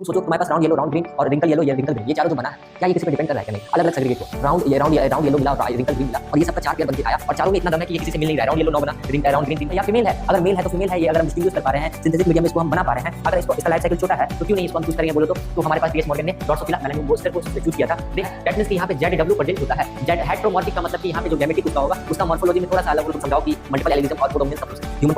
तुम सोचो तुम्हारे पास राउंड येलो, राउंड ग्रीन और रिंकल येलो, ये रिंकल ग्रीन, ये चारों जो बना है, क्या ये किसी पे डिपेंड कर रहा है कि नहीं? अलग-अलग सेग्रीगेट करो। राउंड येलो मिला, रिंकल ग्रीन मिला और ये सबका 4 पेयर बन के आया और चारों में इतना दम है कि ये किसी से मिल नहीं रहा है। राउंड येलो 9 बना, राउंड ग्रीन 3, या फीमेल है। अगर मेल है तो फीमेल है, ये अगर हम डिस्ट्रीब्यूट कर पा रहे हैं, सिंथेटिक मीडियम में इसको हम बना पा रहे हैं। अगर इसका लाइफ साइकिल छोटा है तो क्यों नहीं इसको हम चूज करेंगे बोलो तो हमारे पास पीएच मॉर्गन ने ड्रोसोफिला मेलानियम बूस्टर को चूज किया था। दैट मींस कि यहां पे ZW प्रेजेंट होता है। जेड हेटेरोमॉर्फिक का मतलब कि यहां पे जो गेमेटिक उसका होगा, उसका मॉर्फोलॉजी में थोड़ा सा अलग होगा। तुम समझाओ कि मल्टीपल एलिज्म और कोडोमिनेंस का प्रोसेस ह्यूमन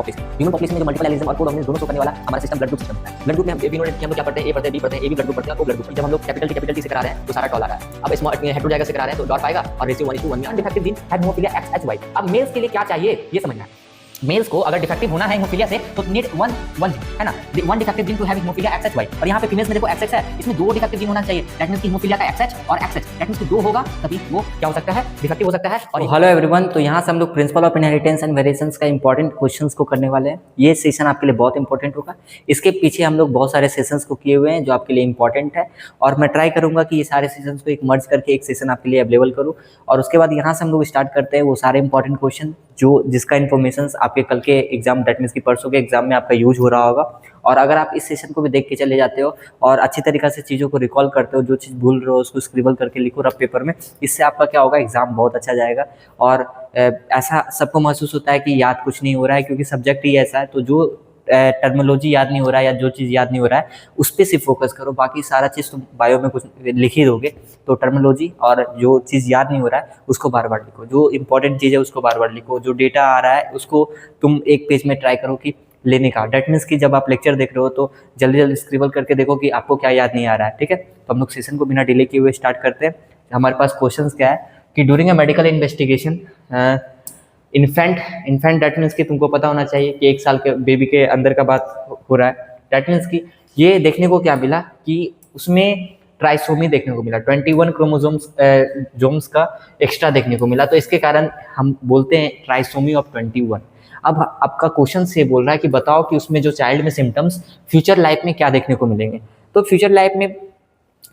पॉपुलेशन में जो मल्टीपल एलिज्म और कोडोमिनेंस दोनों शो करने वाला हमारा सिस्टम ब्लड ग्रुप सिस्टम है। ब्लड ग्रुप में हम एबी नोड हम क्या पढ़ते हैं, ए पढ़ते हैं, बी पढ़ते हैं, एबी ब्लड ग्रुप पढ़ते हैं, तो ब्लड ग्रुप जब हम लोग कैपिटल टी से करा रहे हैं तो सारा टॉल आ रहा है। अब स्मॉल हेटेरोजाइगस से करा रहे हैं तो डॉट पाएगा और रेशियो 1:1 में अनडिफेक्टिव जीन है हेमोफिलिया XHY। अब मेल्स के लिए क्या चाहिए ये समझना है। मेल्स को अगर डिफेक्टिव होना है हेमोफिलिया से तो नीड वन है ना, one defective gene to have haemophilia XHY। और यहाँ पे फीमेल्स में देखो XX है, इसमें 2 डिफेक्टिव जीन होना चाहिए। दैट मींस कि हेमोफिलिया का XX और XX, दैट मींस कि 2 होगा तभी वो क्या हो सकता है, डिफेक्टिव हो सकता है। और हेलो एवरीवन, तो यहाँ से हम लोग principle of inheritance and variations का इंपॉर्टेंट क्वेश्चंस को करने वाले हैं। ये सेशन आपके लिए बहुत इंपॉर्टेंट होगा। इसके पीछे हम लोग बहुत सारे सेशंस को किए हुए हैं जो आपके लिए इंपॉर्टेंट है और मैं ट्राई करूंगा कि ये सारे सेशंस को एक मर्ज करके एक सेशन आपके लिए अवेलेबल करूँ। और उसके बाद यहाँ से हम लोग स्टार्ट करते हैं वो सारे इंपॉर्टेंट क्वेश्चन जो जिसका इन्फॉर्मेशन आपके कल के एग्जाम, दैट मींस कि परसों के एग्जाम में आपका यूज हो रहा होगा। और अगर आप इस सेशन को भी देख के चले जाते हो और अच्छी तरीक़ा से चीज़ों को रिकॉल करते हो, जो चीज़ भूल रहे हो उसको स्क्रिबल करके लिखो रफ पेपर में, इससे आपका क्या होगा, एग्जाम बहुत अच्छा जाएगा। और ऐसा सबको महसूस होता है कि याद कुछ नहीं हो रहा है क्योंकि सब्जेक्ट ही ऐसा है, तो जो टर्मिनोलॉजी याद नहीं हो रहा है या जो चीज़ याद नहीं हो रहा है उस पर सिर्फ फोकस करो। बाकी सारा चीज़ तुम बायो में कुछ लिख ही दोगे, तो टर्मिनोलॉजी और जो चीज़ याद नहीं हो रहा है उसको बार बार लिखो, जो इंपॉर्टेंट चीज़ है उसको बार बार लिखो, जो डेटा आ रहा है उसको तुम एक पेज में ट्राई करो कि लेने का। डेट मीन्स कि जब आप लेक्चर देख रहे हो तो जल्दी जल्दी स्क्रिबल करके देखो कि आपको क्या याद नहीं आ रहा है। ठीक है, तो हम लोग सेशन को बिना डिले किए हुए स्टार्ट करते हैं। हमारे पास क्वेश्चन क्या है कि during a medical investigation infant that means कि तुमको पता होना चाहिए कि 1 साल के बेबी के अंदर का बात हो रहा है। दैट मीन्स कि ये देखने को क्या मिला कि उसमें ट्राइसोमी देखने को मिला, 21 क्रोमोसोम्स का एक्स्ट्रा देखने को मिला। तो इसके कारण हम बोलते हैं ट्राइसोमी ऑफ 21। अब आपका क्वेश्चन से बोल रहा है कि बताओ कि उसमें जो चाइल्ड में सिम्टम्स फ्यूचर लाइफ में क्या देखने को मिलेंगे। तो फ्यूचर लाइफ में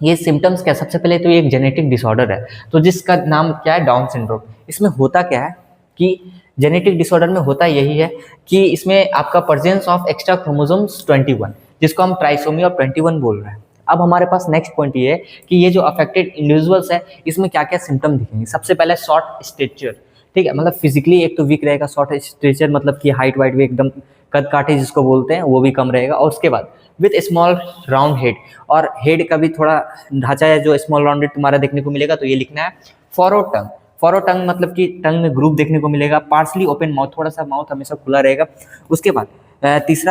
ये सिम्टम्स क्या, सबसे पहले तो ये एक जेनेटिक डिसऑर्डर है, तो जिसका नाम क्या है, डाउन सिंड्रोम। इसमें होता क्या है कि जेनेटिक डिसऑर्डर में होता यही है कि इसमें आपका प्रेजेंस ऑफ एक्स्ट्रा क्रोमोसोम्स 21, जिसको हम ट्राइसोमी ऑफ 21 बोल रहे हैं। अब हमारे पास नेक्स्ट पॉइंट ये है कि ये जो अफेक्टेड इंडिविजुअल्स है इसमें क्या क्या सिम्टम दिखेंगे। सबसे पहले शॉर्ट स्टेचर, ठीक है, मतलब फिजिकली एक तो वीक रहेगा। शॉर्ट स्टेचर मतलब कि हाइट वाइट भी एकदम कद काठे जिसको बोलते हैं वो भी कम रहेगा। और उसके बाद विथ स्मॉल राउंड हेड, और हेड का भी थोड़ा ढांचा है जो स्मॉल राउंडेड तुम्हारा देखने को मिलेगा, तो ये लिखना है। फॉरवर्ड टंग मतलब कि टंग में ग्रुप देखने को मिलेगा। पार्सली ओपन माउथ, थोड़ा सा माउथ हमेशा खुला रहेगा। उसके बाद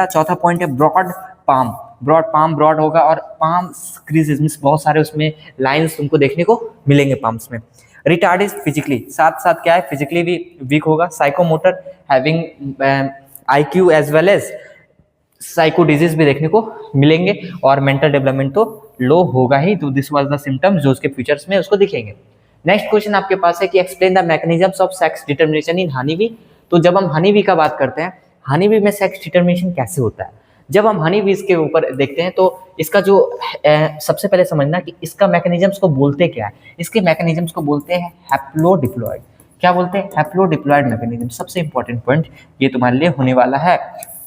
चौथा पॉइंट है ब्रॉड पाम। ब्रॉड होगा और पाम क्रीजेस मींस बहुत सारे उसमें लाइंस तुमको देखने को मिलेंगे पाम्स में। रिटार्डेड फिजिकली, साथ साथ क्या है, फिजिकली भी वीक होगा। Psychomotor, having IQ as well as psycho disease भी देखने को मिलेंगे। और मेंटल डेवलपमेंट तो लो होगा ही। तो दिस वाज द सिम्टम्स जो उसके फीचर्स में उसको दिखेंगे। नेक्स्ट क्वेश्चन आपके पास है कि explain the mechanisms of sex determination in honey bee. तो जब हम हनी बी का बात करते हैं, हनी बी में सेक्स डिटर्मिनेशन कैसे होता है। जब हम हनी बीज के ऊपर देखते हैं तो इसका जो सबसे पहले समझना कि इसका मैकेनिज्म्स को बोलते क्या है। इसके मैकेनिज्म्स को बोलते हैं हैप्लोडिप्लॉइड। क्या बोलते हैं, हैप्लोडिप्लॉइड मैकेनिज्म। सबसे इंपॉर्टेंट पॉइंट ये तुम्हारे लिए होने वाला है।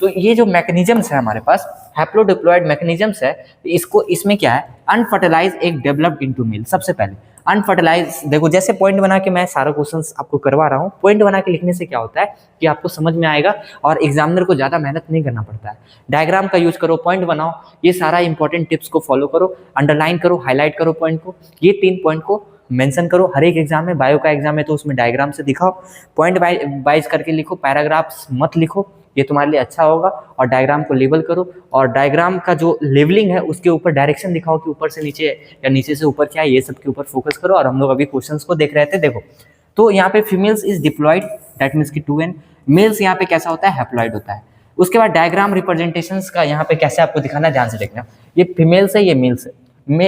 तो ये जो मैकेनिज्म्स है हमारे पास, हैप्लोडिप्लॉइड मैकेनिज्म्स है, इसको इसमें क्या है, अनफर्टिलाइज एक डेवलप्ड इनटू मेल। सबसे पहले अनफर्टिलाइज, देखो जैसे पॉइंट बना के मैं सारा क्वेश्चंस आपको करवा रहा हूँ, पॉइंट बना के लिखने से क्या होता है कि आपको समझ में आएगा और एग्जामिनर को ज़्यादा मेहनत नहीं करना पड़ता है। डायग्राम का यूज करो, पॉइंट बनाओ, ये सारा इंपॉर्टेंट टिप्स को फॉलो करो, अंडरलाइन करो, हाईलाइट करो पॉइंट को। ये 3 पॉइंट को मेंशन करो हर एक एग्जाम में। बायो का एग्जाम है तो उसमें डायग्राम से दिखाओ, पॉइंट वाइज करके लिखो, पैराग्राफ्स मत लिखो, ये तुम्हारे लिए अच्छा होगा। और डायग्राम को लेबल करो और डायग्राम का जो लेवलिंग है उसके ऊपर डायरेक्शन दिखाओ कि ऊपर से नीचे या नीचे से ऊपर क्या है, ये सब के ऊपर फोकस करो। और हम लोग अभी क्वेश्चंस को देख रहे थे, देखो तो यहाँ पे females is diploid, that means कि 2n। मेल्स यहाँ पे कैसा होता है, हैप्लॉइड होता है। उसके बाद डायग्राम रिप्रेजेंटेशंस का यहाँ पे कैसे आपको दिखाना है, ध्यान से देखना। ये फीमेल्स है, ये मेल्स है।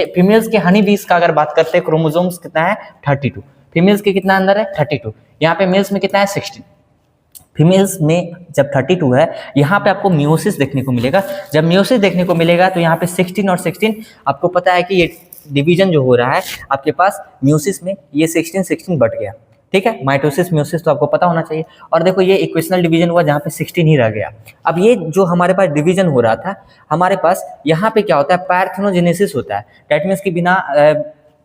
फीमेल्स के हनी बीज का अगर बात करते हैं, क्रोमोसोम्स कितना है, 32। फीमेल्स के कितना अंदर है, 32। यहाँ पे मेल्स में कितना है, 16। फीमेल्स में जब 32 है, यहाँ पे आपको मियोसिस देखने को मिलेगा। जब मियोसिस देखने को मिलेगा तो यहाँ पे 16 और 16 आपको पता है कि ये डिवीजन जो हो रहा है आपके पास मियोसिस में, ये 16 बढ़ गया। ठीक है, माइटोसिस म्योसिस तो आपको पता होना चाहिए। और देखो ये इक्वेशनल डिवीजन हुआ जहाँ पे 16 ही रह गया। अब ये जो हमारे पास डिवीजन हो रहा था, हमारे पास यहाँ पे क्या होता है, पार्थेनोजेनेसिस होता है। दैट मीन्स कि बिना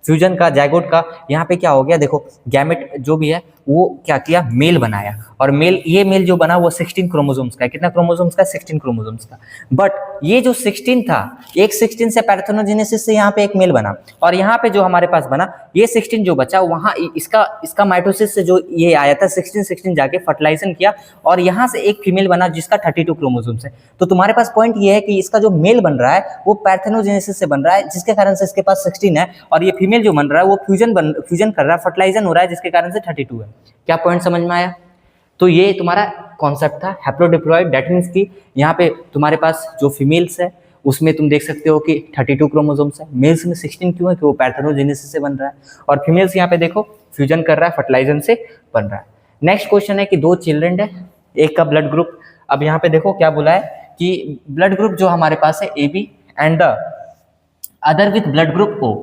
फ्यूजन का, जाइगोट का, यहाँ पे क्या हो गया, देखो गैमेट जो भी है वो क्या किया, मेल बनाया। और मेल, ये मेल जो बना वो 16 क्रोमोसोम्स का है। कितना क्रोमोसोम्स का, 16 क्रोमोसोम्स का। बट ये जो 16 था, एक 16 से पार्थेनोजेनेसिस से यहाँ पे एक मेल बना, और यहाँ पे जो हमारे पास बना ये 16 जो बचा वहाँ इसका माइटोसिस से जो ये आया था 16 जाके फर्टिलाइजेशन किया, और यहाँ से एक फीमेल बना जिसका 32 क्रोमोसोम्स है। तो तुम्हारे पास पॉइंट ये है कि इसका जो मेल बन रहा है वो पार्थेनोजेनेसिस से बन रहा है, जिसके कारण से इसके पास 16 है, और ये फीमेल जो बन रहा है वो फ्यूजन कर रहा है, फर्टिलाइजेशन हो रहा है, जिसके कारण से 32 है। क्या पॉइंट समझ में आया? तो ये तुम्हारा कॉन्सेप्ट था हैप्लोडिप्लॉइड। दैट मीन्स कि यहाँ पे तुम्हारे पास जो फीमेल्स है उसमें तुम देख सकते हो कि 32 क्रोमोसोम्स है, मेल्स में 16 क्यों है कि वो पार्थेनोजेनेसिस से बन रहा है, और फीमेल्स यहाँ पे देखो फ्यूजन कर रहा है, फर्टिलाइजेशन से बन रहा है। नेक्स्ट क्वेश्चन है कि 2 चिल्ड्रन है, एक का ब्लड ग्रुप। अब यहाँ पे देखो क्या बोला है कि ब्लड ग्रुप जो हमारे पास है AB and the other with blood group O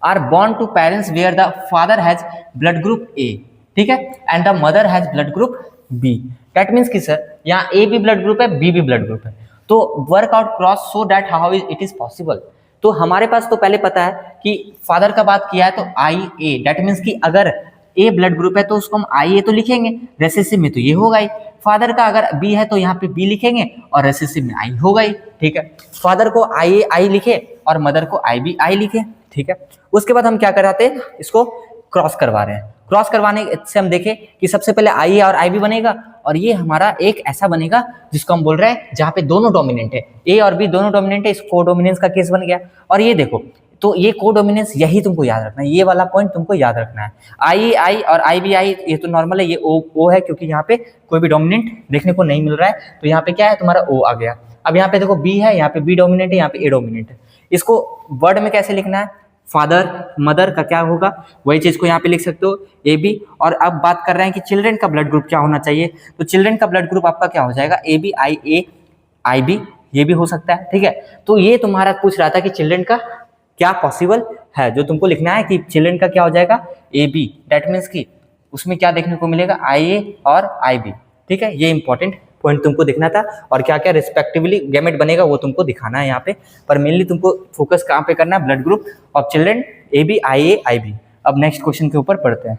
are born to parents where the father has blood group A, ठीक है, and the mother has blood group B। That means कि सर यहाँ A भी blood group है, B भी blood group है, तो work out cross so that how it is possible. तो हमारे पास तो पहले पता है कि फादर का बात किया है तो IA, दैट मीन्स कि अगर A ब्लड ग्रुप है तो उसको हम IA तो लिखेंगे, रेसेसिव में तो ये होगा ही। फादर का अगर B है तो यहाँ पे B लिखेंगे, और रेसेसिव में I होगा ही, ठीक है। फादर को IA I लिखे और मदर को IB I लिखे, ठीक है। उसके बाद हम क्या कराते हैं, इसको क्रॉस करवा रहे हैं। क्रॉस करवाने से हम देखें कि सबसे पहले IA और IB बनेगा, और ये हमारा एक ऐसा बनेगा जिसको हम बोल रहे हैं जहाँ पे दोनों डोमिनेंट है, A और B दोनों डोमिनेंट है, इस कोडोमिनेंस का केस बन गया। और ये देखो, तो ये कोडोमिनेंस यही तुमको याद रखना है, ये वाला पॉइंट तुमको याद रखना है। I और IB I ये तो नॉर्मल है, ये O है क्योंकि यहाँ पे कोई भी डोमिनेंट देखने को नहीं मिल रहा है, तो यहाँ पे क्या है तुम्हारा O आ गया। अब यहाँ पे देखो B है, यहाँ पे B डोमिनेंट है, यहाँ पे A डोमिनेंट है। इसको वर्ड में कैसे लिखना है, फादर मदर का क्या होगा वही चीज को यहाँ पे लिख सकते हो AB। और अब बात कर रहे हैं कि चिल्ड्रन का ब्लड ग्रुप क्या होना चाहिए, तो चिल्ड्रन का ब्लड ग्रुप आपका क्या हो जाएगा, AB IA IB, ये भी हो सकता है, ठीक है। तो ये तुम्हारा पूछ रहा था कि चिल्ड्रन का क्या पॉसिबल है, जो तुमको लिखना है कि चिल्ड्रन का क्या हो जाएगा AB, दैट मीन्स कि उसमें क्या देखने को मिलेगा IA और IB, ठीक है। ये इंपॉर्टेंट पॉइंट तुमको देखना था, और क्या क्या रिस्पेक्टिवली गैमेट बनेगा वो तुमको दिखाना है यहाँ पे, पर मेनली तुमको फोकस कहाँ पे करना है, blood group of children AB IA IB। अब नेक्स्ट क्वेश्चन के ऊपर पढ़ते हैं।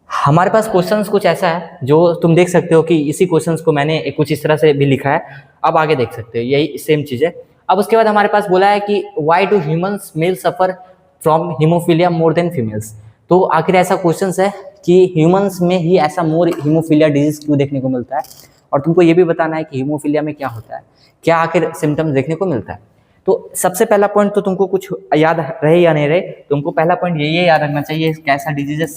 हमारे पास क्वेश्चंस कुछ ऐसा है जो तुम देख सकते हो कि इसी क्वेश्चंस को मैंने कुछ इस तरह से भी लिखा है, अब आगे देख सकते हो यही सेम चीज है। अब उसके बाद हमारे पास बोला है कि why do humans male suffer from haemophilia more than females. तो आखिर ऐसा क्वेश्चन है कि ह्यूमंस में ही ऐसा मोर हीमोफीलिया डिजीज क्यों देखने को मिलता है, और तुमको ये भी बताना है कि हीमोफीलिया में क्या होता है, क्या आखिर सिम्टम्स देखने को मिलता है। तो सबसे पहला पॉइंट तो तुमको कुछ याद रहे या नहीं रहे, तुमको पहला पॉइंट ये याद रखना चाहिए कैसा डिजीज है,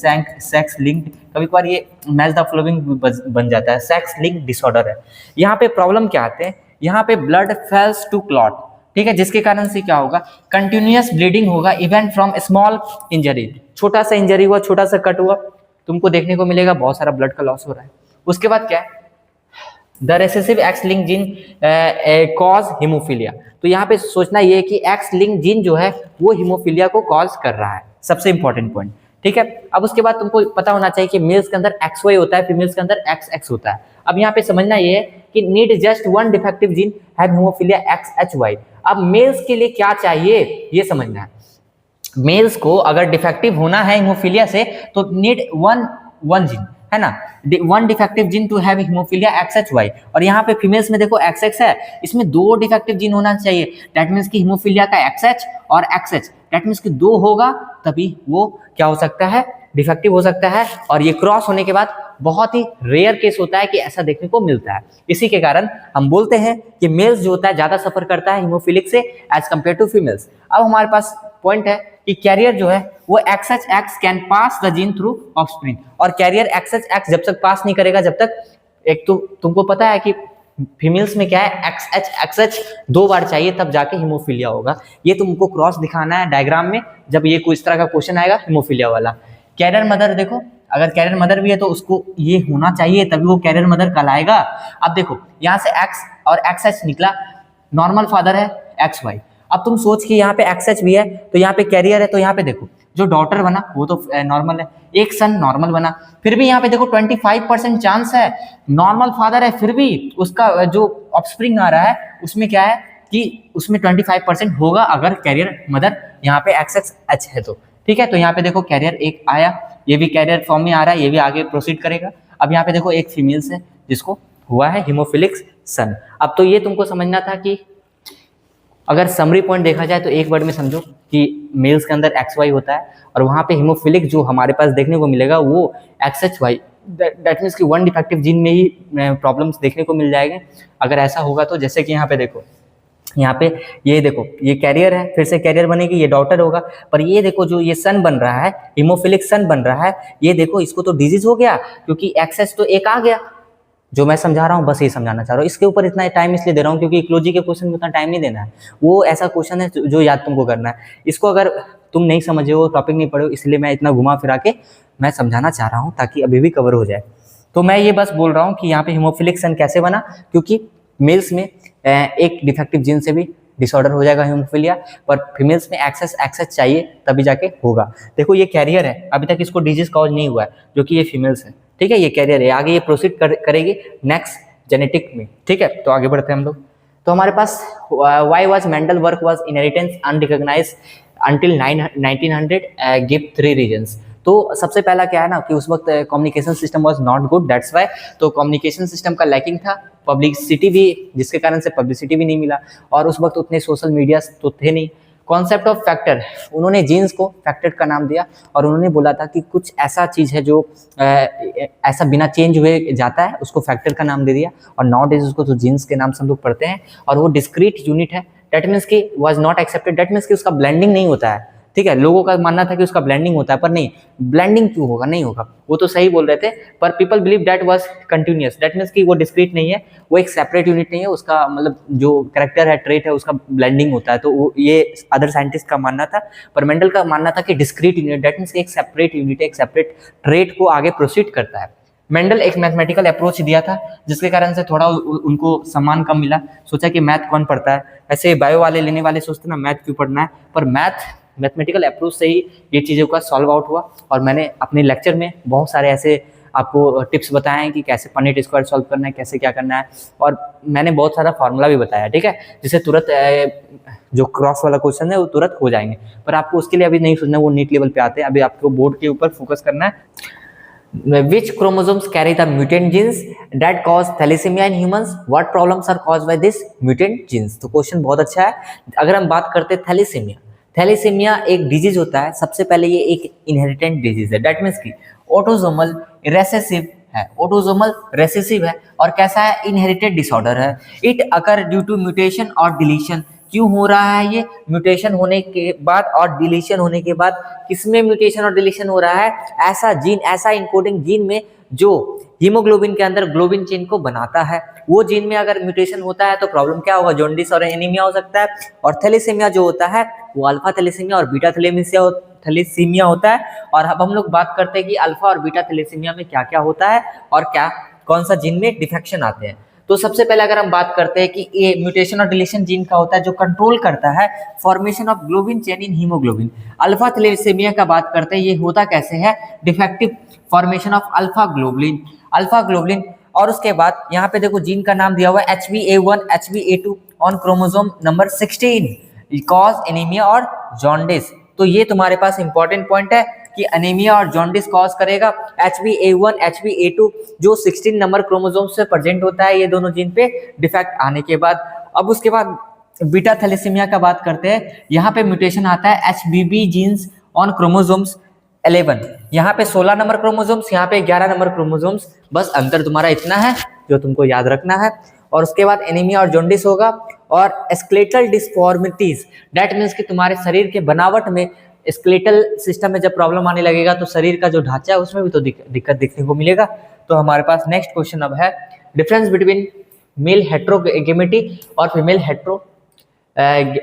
सेक्स लिंक्ड, कभी कभार ये मैच द फॉलोइंग बन जाता है, सेक्स लिंक्ड डिसऑर्डर है। यहाँ पे प्रॉब्लम क्या आते हैं, यहाँ पे ब्लड फेल्स टू क्लॉट, ठीक है, जिसके कारण से क्या होगा, कंटिन्यूअस ब्लीडिंग होगा इवन फ्रॉम स्मॉल इंजरी, छोटा सा इंजरी हुआ, छोटा सा कट हुआ, तुमको देखने को मिलेगा बहुत सारा ब्लड का लॉस हो रहा है। उसके बाद क्या है, the recessive x link gene cause haemophilia. तो यहाँ पे सोचना ये है कि एक्स लिंक जीन जो है वो हीमोफीलिया को कॉज कर रहा है, सबसे इंपॉर्टेंट पॉइंट, ठीक है। अब उसके बाद तुमको पता होना चाहिए कि मेल्स के अंदर XY होता है, फीमेल्स के अंदर XX होता है। अब यहाँ पे समझना ये है कि need just one defective gene have haemophilia XHY। अब मेल्स के लिए क्या चाहिए ये समझना है, मेल्स को अगर डिफेक्टिव होना है हीमोफीलिया से तो नीड वन जीन है ना, one defective gene to have haemophilia XHY। और यहाँ पे फीमेल्स में देखो XX है, इसमें 2 डिफेक्टिव जीन होना चाहिए, दैट मीन्स कि हीमोफीलिया का XH और XH, दैट मीन्स कि 2 होगा तभी वो क्या हो सकता है, डिफेक्टिव हो सकता है। और ये क्रॉस होने के बाद बहुत ही रेयर केस होता है कि ऐसा देखने को मिलता है। इसी के कारण हम बोलते हैं कि मेल्स जो होता है ज्यादा सफर करता है हीमोफिलिक से एज कंपेयर टू फीमेल्स। अब हमारे पास पॉइंट है कि कैरियर जो है वो XHX can pass the gene through offspring, और कैरियर XHX जब तक पास नहीं करेगा, जब तक, एक तो तुमको पता है कि फीमेल्स में क्या है XH 2 बार चाहिए तब जाके हीमोफीलिया होगा। ये तुमको क्रॉस दिखाना है डायग्राम में जब ये कोई इस तरह का क्वेश्चन आएगा हीमोफीलिया वाला। कैरियर मदर देखो, अगर कैरियर मदर भी है तो उसको ये होना चाहिए तभी वो कैरियर मदर कहलाएगा। अब देखो यहाँ से X और XH निकला, नॉर्मल फादर है XY। अब तुम सोच कि यहाँ पे एक्सएच भी है तो यहाँ पे कैरियर है, तो यहाँ पे देखो जो डॉटर बना वो तो नॉर्मल है, एक सन नॉर्मल बना, फिर भी यहाँ पे देखो 25% चांस है, नॉर्मल फादर है, फिर भी उसका जो ऑफस्प्रिंग आ रहा है उसमें क्या है कि उसमें 25% होगा अगर कैरियर मदर यहाँ पे XXH है तो। ठीक है, तो यहाँ पे देखो कैरियर एक आया, ये भी कैरियर फॉर्म में आ रहा है, ये भी आगे प्रोसीड करेगा। अब यहाँ पे देखो एक फीमेल्स है जिसको हुआ है हीमोफिलिक सन। अब तो ये तुमको समझना था कि अगर समरी पॉइंट देखा जाए तो एक वर्ड में समझो कि मेल्स के अंदर XY होता है और वहाँ पे हीमोफिलिक जो हमारे पास देखने को मिलेगा वो XHY, दैट मीन्स कि वन डिफेक्टिव जीन में ही प्रॉब्लम्स देखने को मिल जाएंगे अगर ऐसा होगा तो। जैसे कि यहाँ पे देखो, यहाँ पे ये देखो ये कैरियर है, फिर से कैरियर बनेगी, ये डॉटर होगा, पर ये देखो जो ये सन बन रहा है, हीमोफिलिक सन बन रहा है, ये देखो इसको तो डिजीज हो गया क्योंकि एक्सेस तो एक आ गया। जो मैं समझा रहा हूँ बस ये समझाना चाह रहा हूँ, इसके ऊपर इतना टाइम इसलिए दे रहा हूँ क्योंकि इकोलॉजी के क्वेश्चन में उतना टाइम नहीं देना है, वो ऐसा क्वेश्चन है जो याद तुमको करना है। इसको अगर तुम नहीं समझे हो, टॉपिक नहीं पढ़े हो, इसलिए मैं इतना घुमा फिरा के मैं समझाना चाह रहा हूँ ताकि अभी भी कवर हो जाए। तो मैं ये बस बोल रहा हूँ कि यहाँ पे हीमोफिलिक सन कैसे बना, क्योंकि मेल्स में एक डिफेक्टिव जीन से भी डिसऑर्डर हो जाएगा हीमोफिलिया, पर फीमेल्स में एक्सेस चाहिए तभी जाके होगा। देखो ये कैरियर है, अभी तक इसको डिजीज कॉज नहीं हुआ है जो कि ये फीमेल्स है। ठीक है, ये कैरियर है, आगे ये प्रोसीड करेगी नेक्स्ट जेनेटिक में। ठीक है, तो आगे बढ़ते हैं हम लोग। तो हमारे पास why was Mendel work was inheritance unrecognised until 1900 give 3 reasons. तो सबसे पहला क्या है ना कि उस वक्त communication system was not good, that's why, तो कम्युनिकेशन सिस्टम का लैकिंग था, पब्लिसिटी भी, जिसके कारण से पब्लिसिटी भी नहीं मिला, और उस वक्त उतने सोशल मीडिया तो थे नहीं। कॉन्सेप्ट ऑफ फैक्टर, उन्होंने जीन्स को फैक्टर का नाम दिया और उन्होंने बोला था कि कुछ ऐसा चीज़ है जो ऐसा बिना चेंज हुए जाता है, उसको फैक्टर का नाम दे दिया, और नाउ डेज उसको तो जीन्स के नाम से हम लोग पढ़ते हैं, और वो डिस्क्रीट यूनिट है, दैट मीन्स कि was not accepted, that means कि उसका ब्लेंडिंग नहीं होता है। ठीक है, लोगों का मानना था कि उसका ब्लेंडिंग होता है, पर नहीं, ब्लेंडिंग क्यों होगा, नहीं होगा, वो तो सही बोल रहे थे, पर people believe that was continuous, that means कि वो डिस्क्रीट नहीं है, वो एक सेपरेट यूनिट नहीं है, उसका मतलब जो कैरेक्टर है, ट्रेट है, उसका ब्लेंडिंग होता है। तो वो ये अदर साइंटिस्ट का मानना था, पर मेंडल का मानना था कि डिस्क्रीट यूनिट, दैट मीन्स एक सेपरेट यूनिट है, एक सेपरेट ट्रेट को आगे प्रोसीड करता है। मेंडल एक मैथमेटिकल अप्रोच दिया था जिसके कारण से थोड़ा उनको सम्मान कम मिला, सोचा कि मैथ कौन पढ़ता है, ऐसे बायो वाले लेने वाले सोचते ना मैथ क्यों पढ़ना है, पर मैथमेटिकल अप्रोच से ही ये चीज़ों का सॉल्व आउट हुआ। और मैंने अपने लेक्चर में बहुत सारे ऐसे आपको टिप्स बताए हैं कि कैसे पनेट स्क्वायर सॉल्व करना है, कैसे क्या करना है, और मैंने बहुत सारा फार्मूला भी बताया। ठीक है, जिससे तुरंत जो क्रॉस वाला क्वेश्चन है वो तुरंत हो जाएंगे, पर आपको उसके लिए अभी नहीं सोचना, वो नीट लेवल पे आते हैं, अभी आपको बोर्ड के ऊपर फोकस करना है। Which chromosomes carry the mutant genes that cause thalassemia in humans? What problems are caused by this mutant genes? तो क्वेश्चन बहुत अच्छा है। अगर हम बात करते हैं थैलेसीमिया, थैलेसीमिया एक डिजीज होता है, सबसे पहले ये एक इनहेरिटेंट डिजीज है, दैट मीन्स की ऑटोसोमल रिसेसिव है, ऑटोसोमल रिसेसिव है, और कैसा है, इनहेरिटेड डिसऑर्डर है। It occur due to mutation और डिलीशन। क्यों हो रहा है ये, म्यूटेशन होने के बाद और डिलीशन होने के बाद, किसमें म्यूटेशन और डिलीशन हो रहा है, ऐसा जीन, ऐसा इनकोडिंग जीन में जो हीमोग्लोबिन के अंदर ग्लोबिन चेन को बनाता है, वो जीन में अगर म्यूटेशन होता है तो प्रॉब्लम क्या होगा, जॉन्डिस और एनीमिया हो सकता है। और थैलेसीमिया जो होता है वो अल्फा थैलेसीमिया और बीटा थैलेसीमिया होता है। और अब हम लोग बात करते हैं कि अल्फा और बीटा थैलेसीमिया में क्या क्या होता है और क्या कौन सा जीन में डिफेक्शन आते हैं। तो सबसे पहले अगर हम बात करते हैं कि ये म्यूटेशन और डिलीशन जीन का होता है जो कंट्रोल करता है formation of globin chain in haemoglobin. Alpha thalassaemia का बात करते हैं, ये होता कैसे है, defective formation of alpha globulin. और उसके बाद यहाँ पे देखो जीन का नाम दिया हुआ है HbA1 HbA2 on chromosome number 16 cause anaemia और जॉन्डिस। तो ये तुम्हारे पास इंपॉर्टेंट पॉइंट है कि एनीमिया और जॉन्डिस कॉज करेगा HbA1 HbA2 जो 16 नंबर क्रोमोसोम से प्रेजेंट होता है, ये दोनों जीन पे डिफेक्ट आने के बाद। अब उसके बाद बीटा थैलेसीमिया का बात करते हैं, यहाँ पे म्यूटेशन आता है HBB जीन्स ऑन क्रोमोसोम्स 11, यहाँ पे 16 नंबर क्रोमोसोम्स, यहाँ पे 11 नंबर क्रोमोसोम्स, बस अंतर तुम्हारा इतना है जो तुमको याद रखना है। और उसके बाद एनीमिया और जॉन्डिस होगा, और स्केलेटल डिस्फॉर्मिटीज, दैट मीन्स कि तुम्हारे शरीर के बनावट में, स्केलेटल सिस्टम में जब प्रॉब्लम आने लगेगा तो शरीर का जो ढांचा है उसमें भी तो दिक्कत देखने को मिलेगा। तो हमारे पास नेक्स्ट क्वेश्चन अब है डिफरेंस बिटवीन मेल हेट्रोगेमेटी और फीमेल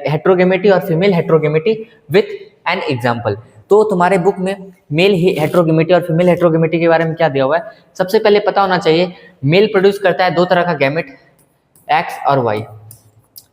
हेट्रोगेमेटी और फीमेल हेट्रोगेमेटी विथ एन एग्जाम्पल। तो तुम्हारे बुक में मेल हेट्रोगेमेटी और फीमेल हेट्रोगेमेटी के बारे में क्या दिया हुआ है, सबसे पहले पता होना चाहिए मेल प्रोड्यूस करता है दो तरह का गैमेट, एक्स और वाई।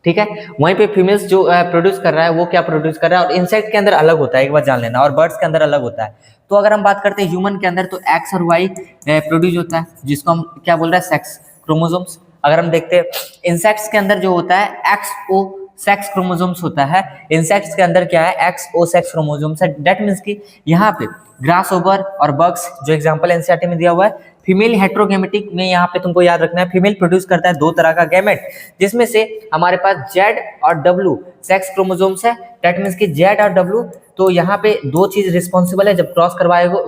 ठीक है। वहीं पे फीमेल्स जो प्रोड्यूस कर रहा है वो क्या प्रोड्यूस कर रहा है, और इंसेक्ट के अंदर अलग होता है, एक बार जान लेना, और बर्ड्स के अंदर अलग होता है। तो अगर हम बात करते हैं ह्यूमन के अंदर, तो एक्स और वाई प्रोड्यूस होता है, जिसको हम क्या बोल रहे हैं, सेक्स क्रोमोसोम्स। अगर हम देखते हैं इंसेक्ट्स के अंदर जो होता है एक्स ओ सेक्स क्रोमोसोम्स होता है। इंसेक्ट्स के अंदर क्या है, एक्स ओ सेक्स क्रोमोसोम्स है। दैट मीन्स कि यहाँ पे ग्रास ओवर और बग्स जो एग्जांपल एनसीईआरटी में दिया हुआ है, फीमेल हेट्रोगेमेटिक में यहाँ पे तुमको याद रखना है, फीमेल प्रोड्यूस करता है 2 तरह का गैमेट, जिसमें से हमारे पास जेड और डब्ल्यू सेक्स क्रोमोसोम्स है। दैट मीन्स कि जेड और डब्ल्यू, तो यहाँ पे 2 चीज रिस्पॉन्सिबल है जब क्रॉस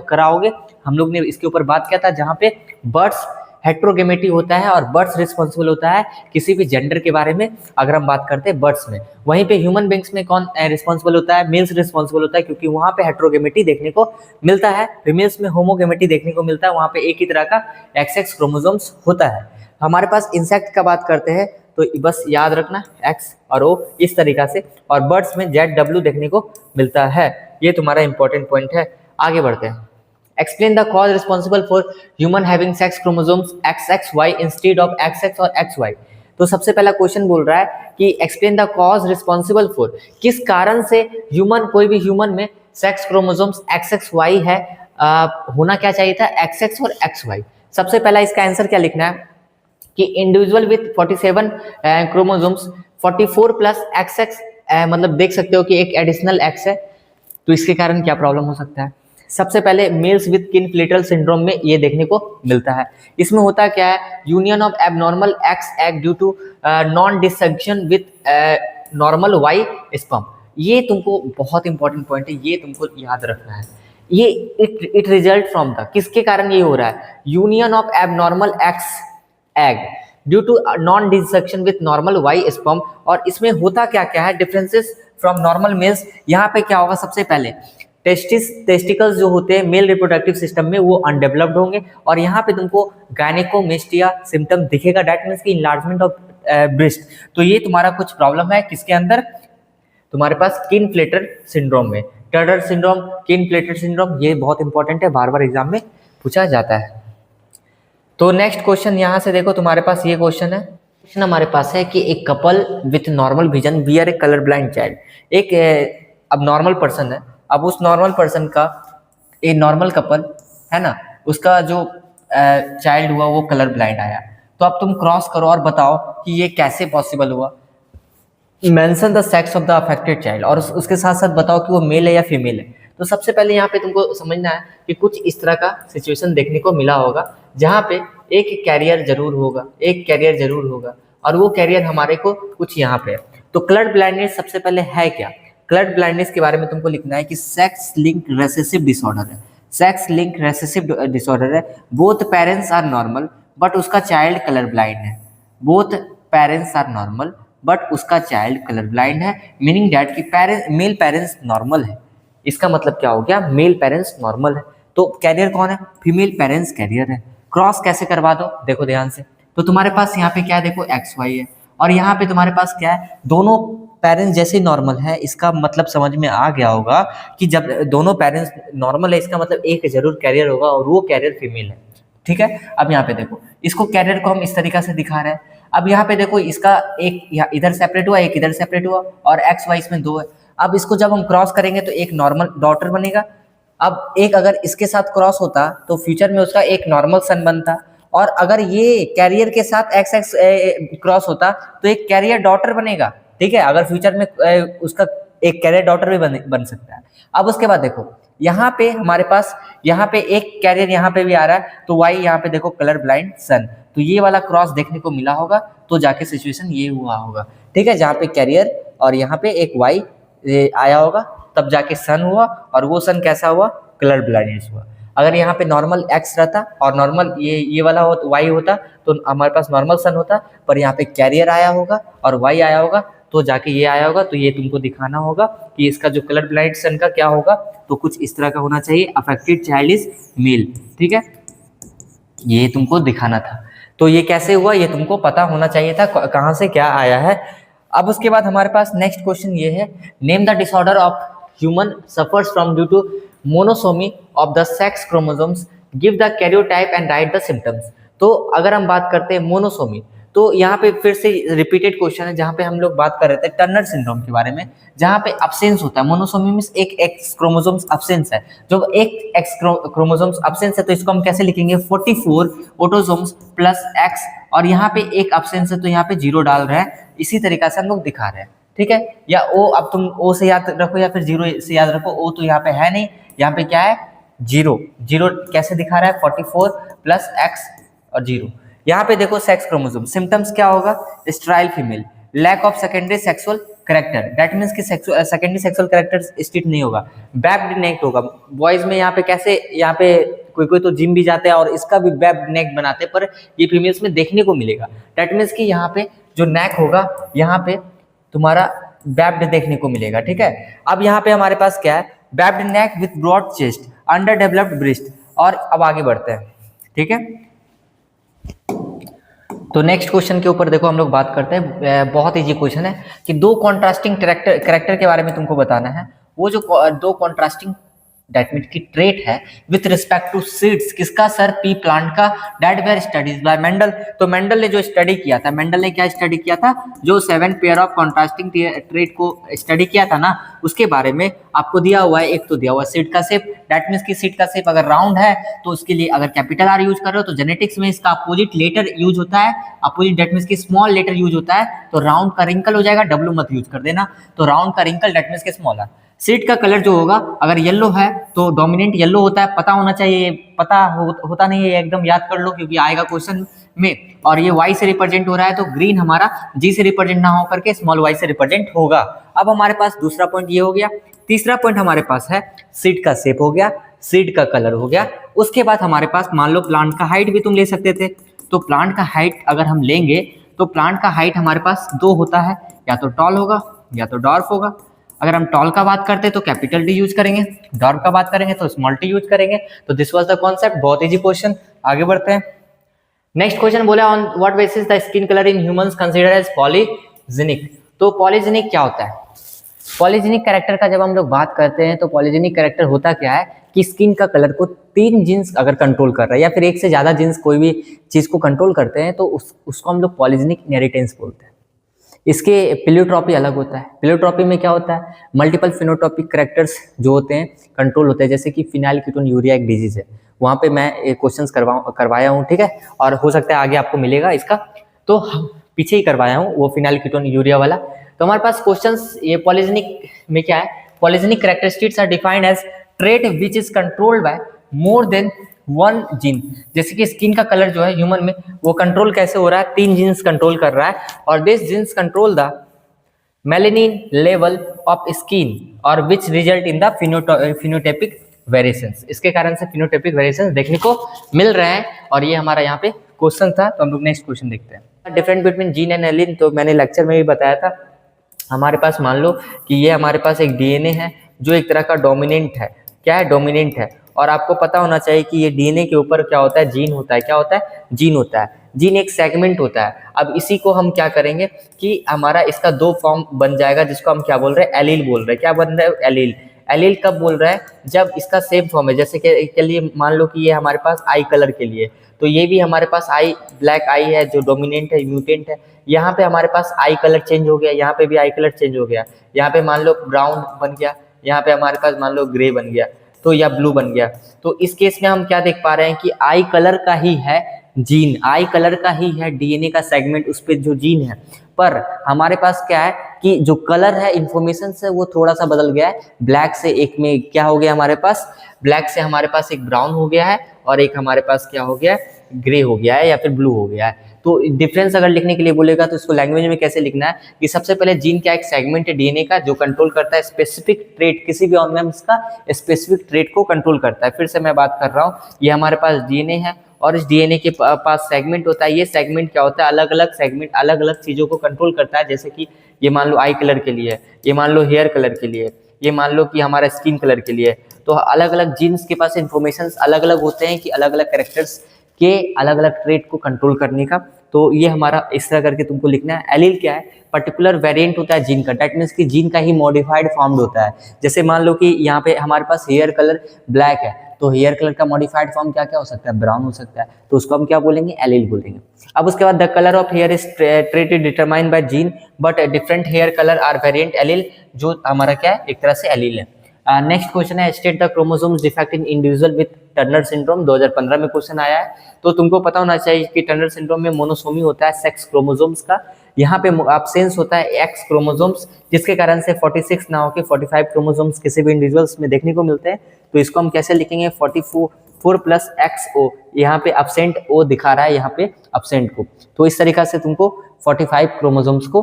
कराओगे। हम लोग ने इसके ऊपर बात किया था, जहाँ पे बर्ड्स हेट्रोगेमेटी होता है और बर्ड्स रिस्पॉन्सिबल होता है किसी भी जेंडर के बारे में, अगर हम बात करते हैं बर्ड्स में। वहीं पे ह्यूमन बींग्स में कौन रिस्पॉन्सिबल होता है, मेल्स रिस्पॉन्सिबल होता है, क्योंकि वहां पे हेट्रोगेमेटी देखने को मिलता है। फीमेल्स में होमोगेमेटी देखने को मिलता है, वहां पे एक ही तरह का एक्स क्रोमोसोम्स होता है। हमारे पास इंसेक्ट का बात करते हैं तो बस याद रखना एक्स और ओ इस तरीका से, और बर्ड्स में जेड डब्ल्यू देखने को मिलता है। ये तुम्हारा इंपॉर्टेंट पॉइंट है। आगे बढ़ते हैं। Explain the cause responsible for human having sex chromosomes XXY instead of XX और XY। तो सबसे पहला क्वेश्चन बोल रहा है कि explain the cause responsible for, किस कारण से ह्यूमन, कोई भी ह्यूमन में सेक्स क्रोमोसोम्स XXY है, होना क्या चाहिए था, XX और XY। सबसे पहला इसका आंसर क्या लिखना है कि individual with 47 chromosomes 44 plus XX, मतलब देख सकते हो कि एक एडिशनल X है, तो इसके कारण क्या प्रॉब्लम हो सकता है। सबसे पहले मेल्स विद किनफ्लेटल सिंड्रोम में ये देखने को मिलता है। इसमें होता क्या है, union of abnormal X egg due to non disjunction with normal Y sperm. ये तुमको बहुत इंपॉर्टेंट पॉइंट है, ये तुमको याद रखना है। ये इट रिजल्ट फ्रॉम द, किसके कारण ये हो रहा है, union of abnormal X egg due to non disjunction with normal Y sperm. और इसमें होता क्या क्या है, डिफरेंसेस फ्रॉम नॉर्मल मेल्स। यहाँ पे क्या होगा, सबसे पहले टेस्टिकल्स जो होते हैं मेल रिप्रोडक्टिव सिस्टम में वो अनडेवलप्ड होंगे, और यहाँ पे तुमको गायनेकोमेस्टिया सिम्टम दिखेगा, दैट मीन्स की इनलार्जमेंट ऑफ ब्रेस्ट। तो ये तुम्हारा कुछ प्रॉब्लम है किसके अंदर, तुम्हारे पास किनफ्लेटर सिंड्रोम में। टर्नर सिंड्रोम, किनफ्लेटर सिंड्रोम, ये बहुत इंपॉर्टेंट है, बार बार एग्जाम में पूछा जाता है। तो नेक्स्ट क्वेश्चन यहाँ से देखो, तुम्हारे पास ये क्वेश्चन है। क्वेश्चन हमारे पास है कि एक couple with normal vision bear a colour blind child. एक अब नॉर्मल पर्सन है, अब उस नॉर्मल पर्सन का, एक नॉर्मल कपल है ना, उसका जो चाइल्ड हुआ वो कलर ब्लाइंड आया। तो अब तुम क्रॉस करो और बताओ कि ये कैसे पॉसिबल हुआ। Mention the sex of the affected child, और उसके साथ साथ बताओ कि वो मेल है या फीमेल है। तो सबसे पहले यहाँ पे तुमको समझना है कि कुछ इस तरह का सिचुएशन देखने को मिला होगा, जहाँ पे एक कैरियर जरूर होगा, एक कैरियर जरूर होगा, और वो कैरियर हमारे को कुछ यहाँ पे है। तो कलर ब्लाइंडनेस सबसे पहले है क्या, कलर ब्लाइंडनेस के बारे में तुमको लिखना है कि सेक्स लिंक रेसेसिव डिसऑर्डर है। सेक्स लिंक रेसेसिव डिसऑर्डर है, both parents are normal but उसका चाइल्ड कलर ब्लाइंड है। Both parents are normal but उसका चाइल्ड कलर ब्लाइंड है, मीनिंग डैट कि मेल पेरेंट्स नॉर्मल है। इसका मतलब क्या हो गया, मेल पेरेंट्स नॉर्मल है, तो कैरियर कौन है, फीमेल पेरेंट्स कैरियर है। क्रॉस कैसे करवा दो, देखो ध्यान से। तो तुम्हारे पास यहाँ पे क्या है, देखो XY है, और यहाँ पे तुम्हारे पास क्या है, दोनों पेरेंट्स जैसे नॉर्मल है। इसका मतलब समझ में आ गया होगा कि जब दोनों पेरेंट्स नॉर्मल है, इसका मतलब एक जरूर कैरियर होगा, और वो कैरियर फीमेल है। ठीक है, अब यहाँ पे देखो, इसको कैरियर को हम इस तरीका से दिखा रहे हैं। अब यहाँ पे देखो, इसका एक इधर सेपरेट हुआ, एक इधर सेपरेट हुआ, और XY इसमें 2 है। अब इसको जब हम क्रॉस करेंगे तो एक नॉर्मल डॉटर बनेगा। अब एक अगर इसके साथ क्रॉस होता तो फ्यूचर में उसका एक नॉर्मल सन बनता, और अगर ये कैरियर के साथ XX क्रॉस होता तो एक कैरियर डॉटर बनेगा। ठीक है, अगर फ्यूचर में उसका एक कैरियर डॉटर भी बन सकता है। अब उसके बाद देखो, यहाँ पे हमारे पास यहाँ पे एक कैरियर यहाँ पे भी आ रहा है, तो Y यहाँ पे देखो कलर ब्लाइंड सन, तो ये वाला क्रॉस देखने को मिला होगा, तो जाके सिचुएशन ये हुआ होगा। ठीक है, जहाँ पे कैरियर और यहाँ पे एक Y आया होगा, तब जाके सन हुआ, और वो सन कैसा हुआ, कलर ब्लाइंडनेस हुआ। अगर यहाँ पे नॉर्मल X रहता और नॉर्मल ये वाला हो Y होता, तो हमारे पास नॉर्मल सन होता, पर यहाँ पे कैरियर आया होगा और Y आया होगा, तो जाके ये आया होगा। तो ये तुमको दिखाना होगा कि इसका जो कलर ब्लाइंड सन का क्या होगा, तो कुछ इस तरह का होना चाहिए, अफेक्टेड चाइल्ड इज मेल। ठीक है, ये तुमको दिखाना था। तो ये कैसे हुआ, ये तुमको पता होना चाहिए था, कहाँ से क्या आया है। अब उसके बाद हमारे पास नेक्स्ट क्वेश्चन ये है, name the disorder of human suffers from due to monosomy of the sex chromosomes, give the karyotype and write the symptoms. तो अगर हम बात करते हैं मोनोसोमी, तो यहाँ पे फिर से रिपीटेड क्वेश्चन है, जहाँ पे हम लोग बात कर रहे थे टर्नर सिंड्रोम के बारे में, जहाँ पे अब्सेंस होता है। मोनोसोमी मींस एक एक्स क्रोमोसोम्स अब्सेंस है। जब एक एक्स क्रोमोसोम्स अब्सेंस है तो इसको हम कैसे लिखेंगे, 44 ऑटोसोम्स प्लस एक्स, और यहाँ पे एक अब्सेंस है तो यहाँ पे 0 डाल रहे हैं। इसी तरीका से हम लोग दिखा रहे हैं, ठीक है। या ओ, अब तुम ओ से याद रखो या फिर 0 से याद रखो, ओ तो यहाँ पे है नहीं, यहाँ पे क्या है 0। 0 कैसे दिखा रहा है, 44 प्लस एक्स और 0। यहाँ पे देखो सेक्स क्रोमोसोम, सिम्टम्स क्या होगा, sterile female, lack of secondary sexual character, that means कि सेकेंडरी सेक्सुअल कैरेक्टर स्टेट नहीं होगा, बैब्ड नेक होगा। बॉयज में यहाँ पे कैसे, यहाँ पे कोई कोई तो जिम भी जाते हैं और इसका भी बैब्ड नेक बनाते हैं, पर ये फीमेल्स में देखने को मिलेगा। दैट मींस कि यहाँ पे जो नेक होगा, यहाँ पे तुम्हारा बैब्ड देखने को मिलेगा, ठीक है। अब यहाँ पे हमारे पास क्या है, webbed neck with broad chest, under developed breast. और अब आगे बढ़ते हैं, ठीक है। तो नेक्स्ट क्वेश्चन के ऊपर देखो हम लोग बात करते हैं। बहुत इजी क्वेश्चन है कि दो कॉन्ट्रास्टिंग कैरेक्टर के बारे में तुमको बताना है। वो जो दो कॉन्ट्रास्टिंग दैट मीन की ट्रेट है विथ रिस्पेक्ट टू सीड्स, किसका सर, पी प्लांट का, that were studies by Mendel. तो मेंडल ने जो स्टडी किया था, मेंडल ने क्या स्टडी किया था, जो 7 पेयर ऑफ कॉन्ट्रास्टिंग ट्रेट को स्टडी किया था ना, उसके बारे में आपको दिया हुआ है। एक तो दिया हुआ है सीड का शेप, दैट मीन्स की सीड का शेप अगर राउंड है तो उसके लिए अगर कैपिटल आर यूज कर रहे हो तो जेनेटिक्स में इसका अपोजिट लेटर यूज होता है, अपोजिट दैट मीन्स की स्मॉल लेटर यूज होता है। तो राउंड का रिंकल हो जाएगा, डब्ल्यू मत यूज कर देना, तो राउंड का रिंकल दैट मीन्स के स्मॉल आर। सीड का कलर जो होगा अगर येलो है तो डोमिनेंट येलो होता है, पता होना चाहिए, पता होता नहीं है एकदम याद कर लो क्योंकि आएगा क्वेश्चन में। और ये वाई से रिप्रेजेंट हो रहा है तो ग्रीन हमारा जी से रिप्रेजेंट ना हो करके स्मॉल वाई से रिप्रेजेंट होगा। अब हमारे पास दूसरा पॉइंट ये हो गया। तीसरा पॉइंट हमारे पास है सीड का शेप हो गया, सीड का कलर हो गया। उसके बाद हमारे पास मान लो प्लांट का हाइट भी तुम ले सकते थे, तो प्लांट का हाइट अगर हम लेंगे तो प्लांट का हाइट हमारे पास 2 होता है, या तो टॉल होगा या तो डॉर्फ होगा। अगर हम टॉल का बात करते हैं तो कैपिटल टी यूज करेंगे, डॉर्फ का बात करेंगे तो स्मॉल टी यूज करेंगे। तो दिस वाज द कॉन्सेप्ट, बहुत इजी क्वेश्चन। आगे बढ़ते हैं। नेक्स्ट क्वेश्चन बोला on what basis the skin colour in humans consider as polygenic. तो पॉलीजेनिक क्या होता है, पॉलीजेनिक कैरेक्टर का जब हम लोग बात करते हैं तो पॉलीजेनिक कैरेक्टर होता क्या है कि स्किन का कलर को 3 जीन्स अगर कंट्रोल कर रहा है या फिर 1 से ज्यादा जीन्स कोई भी चीज को कंट्रोल करते हैं तो उसको हम लोग पॉलीजेनिक इनहेरिटेंस बोलते हैं। इसके प्लियोट्रॉपी अलग होता है। प्लियोट्रॉपी में क्या होता है, मल्टीपल फिनोटॉपिक कैरेक्टर्स जो होते हैं कंट्रोल होते हैं, जैसे कि फिनाइलकीटोन्यूरिया एक डिजीज है, वहाँ पे मैं क्वेश्चंस करवाया हूँ, ठीक है। और हो सकता है आगे आपको मिलेगा इसका, तो पीछे ही करवाया हूँ वो फिनाइलकीटोन्यूरिया वाला। तो हमारे पास क्वेश्चंस ये पॉलीजेनिक में क्या है, polygenic characteristics are defined as trait which is controlled by more than 1 gene. जैसे कि स्किन का कलर जो है ह्यूमन में वो कंट्रोल कैसे हो रहा है, 3 जीन्स कंट्रोल कर रहा है, और this genes control the melanin level of skin और which result in the phenotypic variations. इसके कारण से फिनोटाइपिक वेरिएशंस देखने को मिल रहे हैं। और ये हमारा यहाँ पे क्वेश्चन था, तो हम लोग नेक्स्ट क्वेश्चन देखते हैं। Difference between gene and allele, तो मैंने लेक्चर में भी बताया था। हमारे पास मान लो कि ये हमारे पास एक डीएनए है जो एक तरह का डोमिनेंट है, क्या है, डोमिनेंट है। और आपको पता होना चाहिए कि ये डीएनए के ऊपर क्या होता है, जीन होता है। क्या होता है, जीन होता है। जीन एक सेगमेंट होता है। अब इसी को हम क्या करेंगे कि हमारा इसका 2 फॉर्म बन जाएगा, जिसको हम क्या बोल रहे हैं, एलील बोल रहे हैं। क्या बन रहा है, एलील। एलील कब बोल रहा है, जब इसका सेम फॉर्म है। जैसे कि के लिए मान लो कि ये हमारे पास आई कलर के लिए, तो ये भी हमारे पास आई ब्लैक आई है जो डोमिनेंट है, म्यूटेंट है। यहाँ पे हमारे पास आई कलर चेंज हो गया, यहाँ पे भी आई कलर चेंज हो गया, यहाँ पे मान लो ब्राउन बन गया, यहाँ पे हमारे पास मान लो ग्रे बन गया, तो या ब्लू बन गया। तो इस केस में हम क्या देख पा रहे हैं कि आई कलर का ही है जीन, आई कलर का ही है डीएनए का सेगमेंट, उस पर जो जीन है। पर हमारे पास क्या है कि जो कलर है इंफॉर्मेशन से वो थोड़ा सा बदल गया है। ब्लैक से एक में क्या हो गया हमारे पास, ब्लैक से हमारे पास एक ब्राउन हो गया है, और एक हमारे पास क्या हो गया है, ग्रे हो गया है या फिर ब्लू हो गया है। तो डिफरेंस अगर लिखने के लिए बोलेगा तो इसको लैंग्वेज में कैसे लिखना है कि सबसे पहले जीन क्या एक सेगमेंट है डीएनए का जो कंट्रोल करता है स्पेसिफिक ट्रेट, किसी भी ऑर्गेनिज्म का स्पेसिफिक ट्रेट को कंट्रोल करता है। फिर से मैं बात कर रहा हूँ, ये हमारे पास डीएनए है और इस डीएनए के पास सेगमेंट होता है। ये सेगमेंट क्या होता है, अलग अलग सेगमेंट अलग अलग चीज़ों को कंट्रोल करता है। जैसे कि ये मान लो आई कलर के लिए, ये मान लो हेयर कलर के लिए, ये मान लो कि हमारा स्किन कलर के लिए। तो अलग अलग जीन्स के पास इंफॉर्मेशन अलग अलग होते हैं कि अलग अलग कैरेक्टर्स के अलग अलग ट्रेट को कंट्रोल करने का तो ये हमारा इस तरह करके तुमको लिखना है। एलील क्या है? पर्टिकुलर वेरिएंट होता है जीन का, दैट मीन्स कि जीन का ही मॉडिफाइड फॉर्म्ड होता है। जैसे मान लो कि यहाँ पे हमारे पास हेयर कलर ब्लैक है, तो हेयर कलर का मॉडिफाइड फॉर्म क्या क्या हो सकता है? ब्राउन हो सकता है, तो उसको हम क्या बोलेंगे? एलील बोलेंगे। अब उसके बाद the colour of hair is traited determined by gene but different hair colour are variant allele, जो हमारा क्या है? एक तरह से एलील है। नेक्स्ट क्वेश्चन है state the chromosomes defect in individual with Turner syndrome, 2015 में क्वेश्चन आया है। तो तुमको पता होना चाहिए कि टर्नर सिंड्रोम में मोनोसोमी होता है सेक्स क्रोमोसोम्स का, यहाँ पे एब्सेंस होता है एक्स क्रोमोसोम्स, जिसके कारण से 46 ना होकर 45 क्रोमोसोम्स किसी भी इंडिविजुअल्स में देखने को मिलते हैं। तो इसको हम कैसे लिखेंगे? 44 प्लस XO, यहाँ पे एब्सेंट O दिखा रहा है यहाँ पे एब्सेंट को, तो इस तरीका से तुमको 45 क्रोमोसोम्स को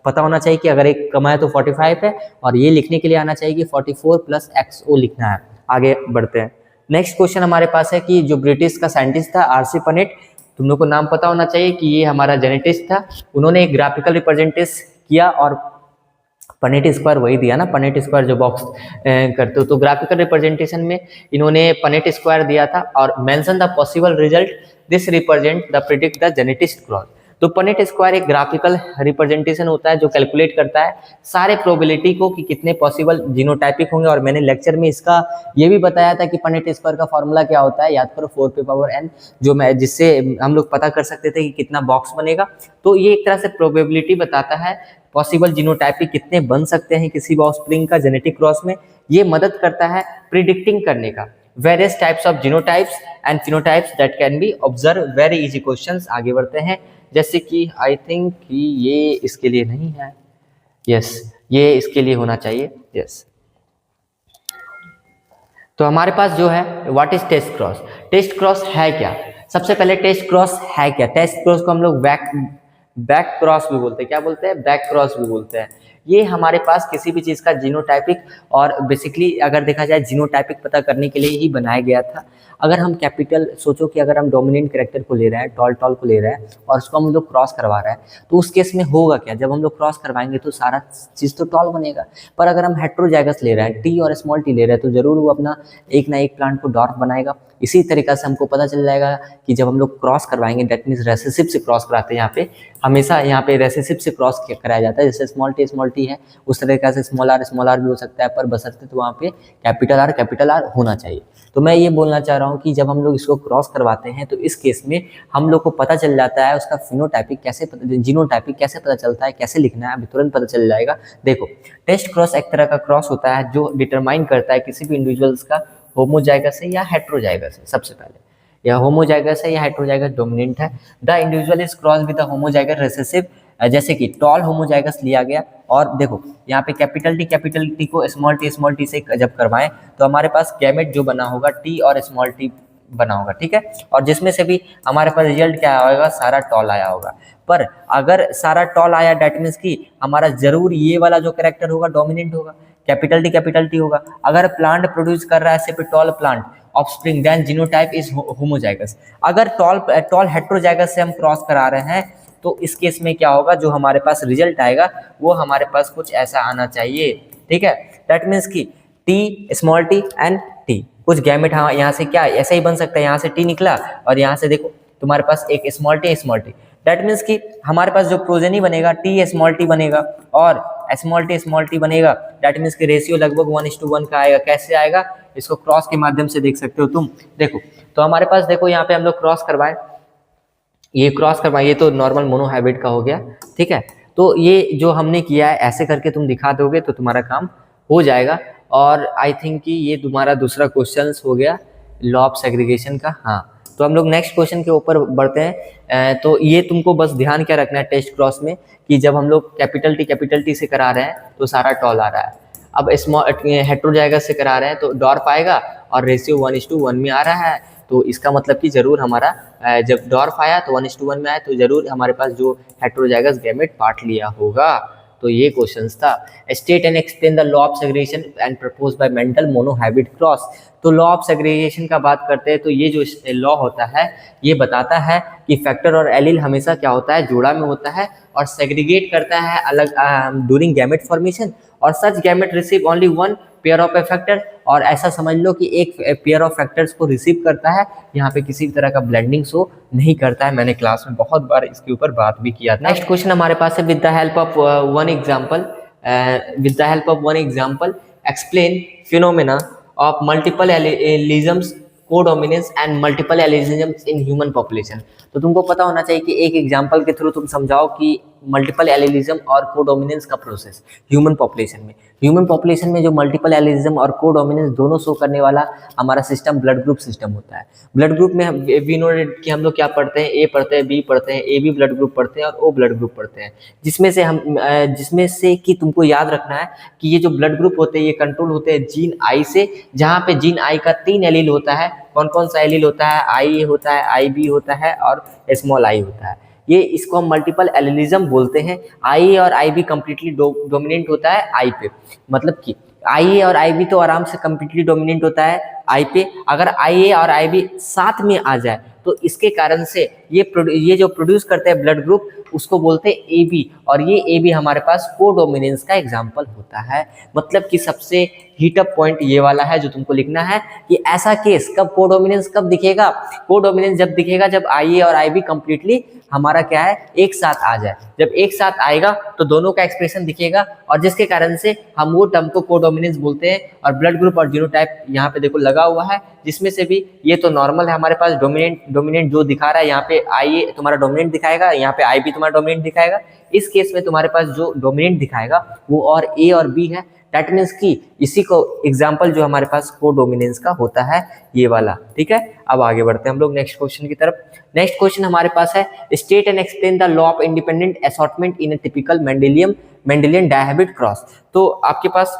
पता होना चाहिए कि अगर एक कम है तो 45 है, और ये लिखने के लिए आना चाहिए कि 44 प्लस XO लिखना है। आगे बढ़ते हैं। नेक्स्ट क्वेश्चन हमारे पास है कि जो ब्रिटिश का साइंटिस्ट था आरसी पनेट, तुम लोग को नाम पता होना चाहिए कि ये हमारा जेनेटिस्ट था। उन्होंने एक ग्राफिकल रिप्रेजेंटेशन किया, और पनेट स्क्वायर वही दिया ना, पनेट स्क्वायर जो बॉक्स करते हो, तो ग्राफिकल रिप्रेजेंटेशन में इन्होंने पनेट स्क्वायर दिया था और mention the possible result this represent the predict the geneticist cross. तो पनेट स्क्वायर एक ग्राफिकल रिप्रेजेंटेशन होता है जो कैलकुलेट करता है सारे प्रोबेबिलिटी को कि कितने पॉसिबल जीनोटाइपिक होंगे। और मैंने लेक्चर में इसका ये भी बताया था कि पनेट स्क्वायर का फॉर्मूला क्या होता है, याद करो 4p⁴n, जो मैं जिससे हम लोग पता कर सकते थे कि कितना बॉक्स बनेगा। तो ये एक तरह से प्रोबेबिलिटी बताता है पॉसिबल जीनोटाइपिक कितने बन सकते हैं किसी ऑफस्प्रिंग का जेनेटिक क्रॉस में। ये मदद करता है प्रिडिक्टिंग करने का various types of genotypes and phenotypes that can be observe. Very easy questions. आगे बढ़ते हैं, जैसे कि आई थिंक कि ये इसके लिए नहीं है, यस ये इसके लिए होना चाहिए, यस। तो हमारे पास जो है what is test cross. Test cross है क्या? सबसे पहले टेस्ट क्रॉस है क्या? टेस्ट क्रॉस को हम लोग बैक क्रॉस भी बोलते हैं। क्या बोलते हैं? बैक क्रॉस भी बोलते हैं। ये हमारे पास किसी भी चीज़ का जीनोटाइपिक, और बेसिकली अगर देखा जाए जीनोटाइपिक पता करने के लिए ही बनाया गया था। अगर हम कैपिटल सोचो कि अगर हम डोमिनेंट कैरेक्टर को ले रहे हैं, टॉल को ले रहे हैं, और उसको हम लोग क्रॉस करवा रहे हैं, तो उस केस में होगा क्या? जब हम लोग क्रॉस करवाएंगे तो सारा चीज़ तो टॉल बनेगा। पर अगर हम हेट्रोजाइगस ले रहे हैं, टी और स्मॉल टी ले रहे हैं, तो जरूर वो अपना एक ना एक प्लांट को डॉर्फ बनाएगा। इसी तरीका से हमको पता चल जाएगा कि जब हम लोग क्रॉस करवाएंगे, दैट मीन्स रेसेसिव से क्रॉस कराते हैं। यहाँ पे हमेशा यहाँ पे रेसेसिव से क्रॉस कराया जाता है। जैसे स्मॉल टी है, उस तरीके से स्मॉल आर भी हो सकता है, पर बशर्ते तो वहाँ पे कैपिटल आर होना चाहिए। तो मैं ये बोलना चाह रहा हूँ कि जब हम लोग इसको क्रॉस करवाते हैं तो इस केस में हम लोग को पता चल जाता है उसका फिनोटाइपिक कैसे, जीनोटाइपिक कैसे पता चलता है, कैसे लिखना है, अभी तुरंत पता चल जाएगा। देखो, टेस्ट क्रॉस एक तरह का क्रॉस होता है जो डिटरमाइन करता है किसी भी इंडिविजुअल्स का होमोजाइगस है या हेट्रोजाइगस है। सबसे पहले या होमोजाइगस है या हेट्रोजाइगस डोमिनेंट है। The individual is cross with the homozygous recessive, जैसे कि टॉल होमोजाइगस लिया गया। और देखो यहाँ पे कैपिटल टी को स्मॉल टी से जब करवाएं तो हमारे पास गैमेट जो बना होगा टी और स्मॉल टी बना होगा, ठीक है। और जिसमें से भी हमारे पास रिजल्ट क्या आया होगा? सारा टॉल आया होगा। पर अगर सारा टॉल आया, डेट मीन्स की हमारा जरूर ये वाला जो कैरेक्टर होगा डोमिनेंट होगा, कैपिटल टी होगा। अगर प्लांट प्रोड्यूस कर रहा है सिर्फ tall plant offspring, then genotype is homozygous. अगर टॉल हेट्रोजाइगस से हम क्रॉस करा रहे हैं तो इस केस में क्या होगा? जो हमारे पास रिजल्ट आएगा वो हमारे पास कुछ ऐसा आना चाहिए, ठीक है। दैट मीन्स की T small T and T, कुछ गैमेट हाँ यहाँ से क्या ऐसा ही बन सकता है। यहाँ से टी निकला और यहाँ से देखो तुम्हारे पास एक स्मॉल टी। दैट मीन्स कि हमारे पास जो प्रोजेनी बनेगा टी स्मॉल टी बनेगा और स्मॉल टी बनेगा। दैट मीन्स कि रेशियो लगभग 1:1 का आएगा। कैसे आएगा? इसको क्रॉस के माध्यम से देख सकते हो तुम। देखो तो हमारे पास देखो यहाँ पे हम लोग क्रॉस करवाएं, ये क्रॉस करवाएं, ये तो नॉर्मल मोनोहाइब्रिड का हो गया, ठीक है। तो ये जो हमने किया है ऐसे करके तुम दिखा दोगे तो तुम्हारा काम हो जाएगा। और आई थिंक कि ये तुम्हारा दूसरा क्वेश्चन हो गया लॉ ऑफ सेग्रीगेशन का। हाँ, तो हम लोग नेक्स्ट क्वेश्चन के ऊपर बढ़ते हैं। तो ये तुमको बस ध्यान क्या रखना है टेस्ट क्रॉस में कि जब हम लोग कैपिटल टी से करा रहे हैं तो सारा टॉल आ रहा है। अब स्मॉल हेट्रोजाइगस से करा रहे हैं तो डॉर्फ आएगा और रेशियो 1:1 में आ रहा है। तो इसका मतलब कि जरूर हमारा जब डॉर्फ आया तो 1:1 में आया तो जरूर हमारे पास जो हेट्रोजाइगस गैमेट पार्ट लिया होगा। तो ये क्वेश्चन था। State and explain the law of segregation and propose by Mendel monohybrid cross. तो लॉ ऑफ सेग्रीगेशन का बात करते हैं तो ये जो लॉ होता है ये बताता है कि फैक्टर और एलील हमेशा क्या होता है? जोड़ा में होता है और सेग्रीगेट करता है अलग ड्यूरिंग गैमेट फॉर्मेशन। और such gamete receive only one pair of factor, और ऐसा समझ लो कि एक पेयर ऑफ फैक्टर्स को रिसीव करता है, यहाँ पे किसी तरह का ब्लेंडिंग शो नहीं करता है। मैंने क्लास में बहुत बार इसके ऊपर बात भी किया था। नेक्स्ट क्वेश्चन हमारे पास है, with the help of one example explain phenomena of multiple alleles, codominance and multiple alleles in human population. तो तुमको पता होना चाहिए कि एक एग्जांपल के थ्रू तुम समझाओ कि मल्टीपल एलिजम और कोडोमिनेंस का प्रोसेस ह्यूमन पॉपुलेशन में जो मल्टीपल एलिजम और कोडोमिनेंस दोनों शो करने वाला हमारा सिस्टम ब्लड ग्रुप सिस्टम होता है। ब्लड ग्रुप में वी नो कि हम लोग क्या पढ़ते हैं, ए पढ़ते हैं, बी पढ़ते हैं, ए बी ब्लड ग्रुप पढ़ते हैं और ओ ब्लड ग्रुप पढ़ते हैं, जिसमें से कि तुमको याद रखना है कि ये जो ब्लड ग्रुप होते हैं ये कंट्रोल होते हैं जीन आई से, जहाँ पे जीन आई का 3 एलील होता है। कौन कौन सा एलील होता है? आई होता है, आई बी होता है और स्मॉल आई होता है। ये इसको हम मल्टीपल एलिलिज्म बोलते हैं। आई और आई बी कंप्लीटली डोमिनेंट होता है आई पे, मतलब कि आई ए और आई बी तो आराम से कंप्लीटली डोमिनेंट होता है आई पे। अगर आई ए और आई बी साथ में आ जाए तो इसके कारण से ये जो प्रोड्यूस करते हैं ब्लड ग्रुप उसको बोलते हैं ए बी, और ये ए बी हमारे पास कोडोमिनेंस का एग्जाम्पल होता है। मतलब कि सबसे हीटअप पॉइंट ये वाला है जो तुमको लिखना है कि ऐसा केस कब कोडोमिनेंस कब दिखेगा? कोडोमिनेंस जब दिखेगा जब आई ए और आई बी कंप्लीटली हमारा क्या है एक साथ आ जाए। जब एक साथ आएगा तो दोनों का एक्सप्रेशन दिखेगा, और जिसके कारण से हम वो टर्म को कोडोमिनेंस बोलते हैं। और ब्लड ग्रुप और जीनोटाइप यहाँ पे देखो लगा हुआ है, जिसमें से भी ये तो नॉर्मल है हमारे पास, डोमिनेंट जो दिखा रहा है यहाँ पे आई ए तुम्हारा डोमिनेंट दिखाएगा, यहाँ पे आई बी तुम्हारा डोमिनेंट दिखाएगा। इस केस में तुम्हारे पास जो डोमिनेंट दिखाएगा वो और ए और बी है। दैट मीन्स कि इसी को एग्जाम्पल जो हमारे पास कोडोमिनेंस का होता है ये वाला। ठीक है, अब आगे बढ़ते हैं हम लोग नेक्स्ट क्वेश्चन की तरफ। नेक्स्ट क्वेश्चन हमारे पास है, state and explain the law of independent assortment in a typical Mendelian dihybrid cross. तो आपके पास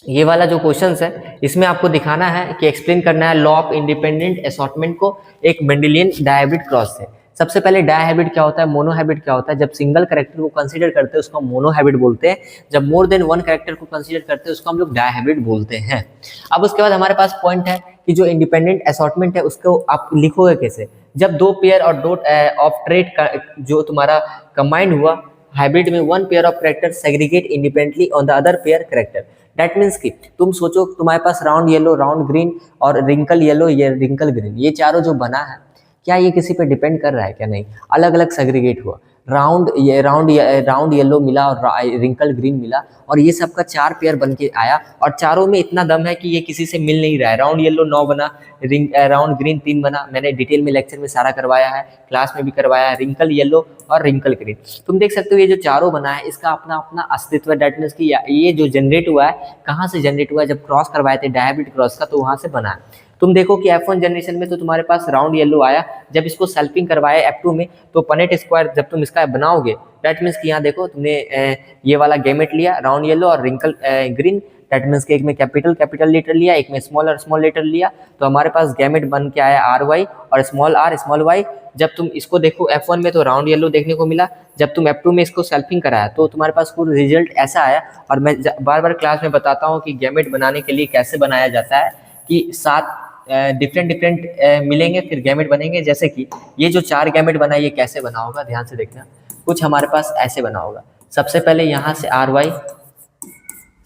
ये वाला जो क्वेश्चन है इसमें आपको दिखाना है कि एक्सप्लेन करना है लॉ ऑफ इंडिपेंडेंट असॉर्टमेंट को एक मेंडेलियन डायहैबिट क्रॉस से। सबसे पहले डायहैबिट क्या होता है, मोनोहैबिट क्या होता है? जब सिंगल कैरेक्टर को कंसीडर करते हैं उसको मोनोहैबिट बोलते हैं, जब मोर देन वन कैरेक्टर को कंसीडर करते हैं उसको हम लोग डायहैबिट बोलते हैं। अब उसके बाद हमारे पास पॉइंट है कि जो इंडिपेंडेंट असॉर्टमेंट है उसको आप लिखोगे कैसे? जब दो पेयर और दो ऑफ ट्रेट का जो तुम्हारा कंबाइंड हुआ हाइब्रिड में, one pair of character segregate independently on the other pair character. That means कि तुम सोचो तुम्हारे पास राउंड येलो, राउंड ग्रीन और रिंकल येलो, ये रिंकल ग्रीन, ये चारों जो बना है क्या ये किसी पे डिपेंड कर रहा है? क्या नहीं, अलग अलग सेग्रीगेट हुआ। राउंड येलो मिला और रिंकल ग्रीन मिला, और ये सबका 4 पेयर बन के आया, और चारों में इतना दम है कि ये किसी से मिल नहीं रहा है। राउंड येलो 9 बना, राउंड ग्रीन 3 बना। मैंने डिटेल में लेक्चर में सारा करवाया है, क्लास में भी करवाया है, रिंकल येलो और रिंकल ग्रीन। तुम देख सकते हो ये जो चारों बना है इसका अपना अपना अस्तित्व है। दैट मीन्स कि ये जो जनरेट हुआ है कहाँ से जनरेट हुआ है? जब क्रॉस करवाए थे डायहैबिट क्रॉस का तो वहाँ से बना है। तुम देखो कि F1 जनरेशन में तो तुम्हारे पास राउंड येलो आया, जब इसको सेल्फिंग करवाया F2 में तो पनेट स्क्वायर जब तुम इसका बनाओगे, दैट मीन्स कि यहाँ देखो तुमने ये वाला गैमेट लिया राउंड येलो और रिंकल ग्रीन। दैट मीन्स कि एक में कैपिटल लेटर लिया, एक में स्मॉल लेटर लिया, तो हमारे पास गैमेट बन के आया RY और स्मॉल y। जब तुम इसको देखो F1 में तो राउंड येलो देखने को मिला, जब तुम F2 में इसको सेल्फिंग कराया तो तुम्हारे पास पूरा रिजल्ट ऐसा आया। और मैं बार बार क्लास में बताता हूँ कि गैमेट बनाने के लिए कैसे बनाया जाता है, कि 7 डिफरेंट मिलेंगे फिर गैमेट बनेंगे। जैसे कि ये जो 4 गैमेट बना ये कैसे बना होगा, ध्यान से देखना। कुछ हमारे पास ऐसे बना होगा, सबसे पहले यहाँ से RY,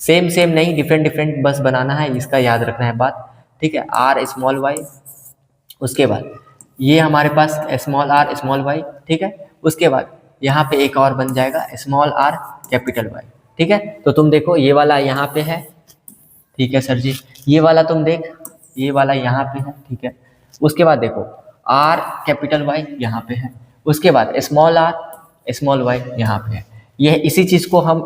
सेम नहीं, डिफरेंट बस बनाना है, इसका याद रखना है बात। ठीक है, R स्मॉल y, उसके बाद ये हमारे पास स्मॉल y। ठीक है, उसके बाद यहाँ पे एक और बन जाएगा स्मॉल r कैपिटल Y। ठीक है, तो तुम देखो ये वाला यहाँ पे है। ठीक है सर जी, ये वाला तुम देख, ये वाला यहाँ पे है। ठीक है, उसके बाद देखो R कैपिटल Y यहाँ पे है, उसके बाद स्मॉल r स्मॉल y यहाँ पे है। ये इसी चीज़ को हम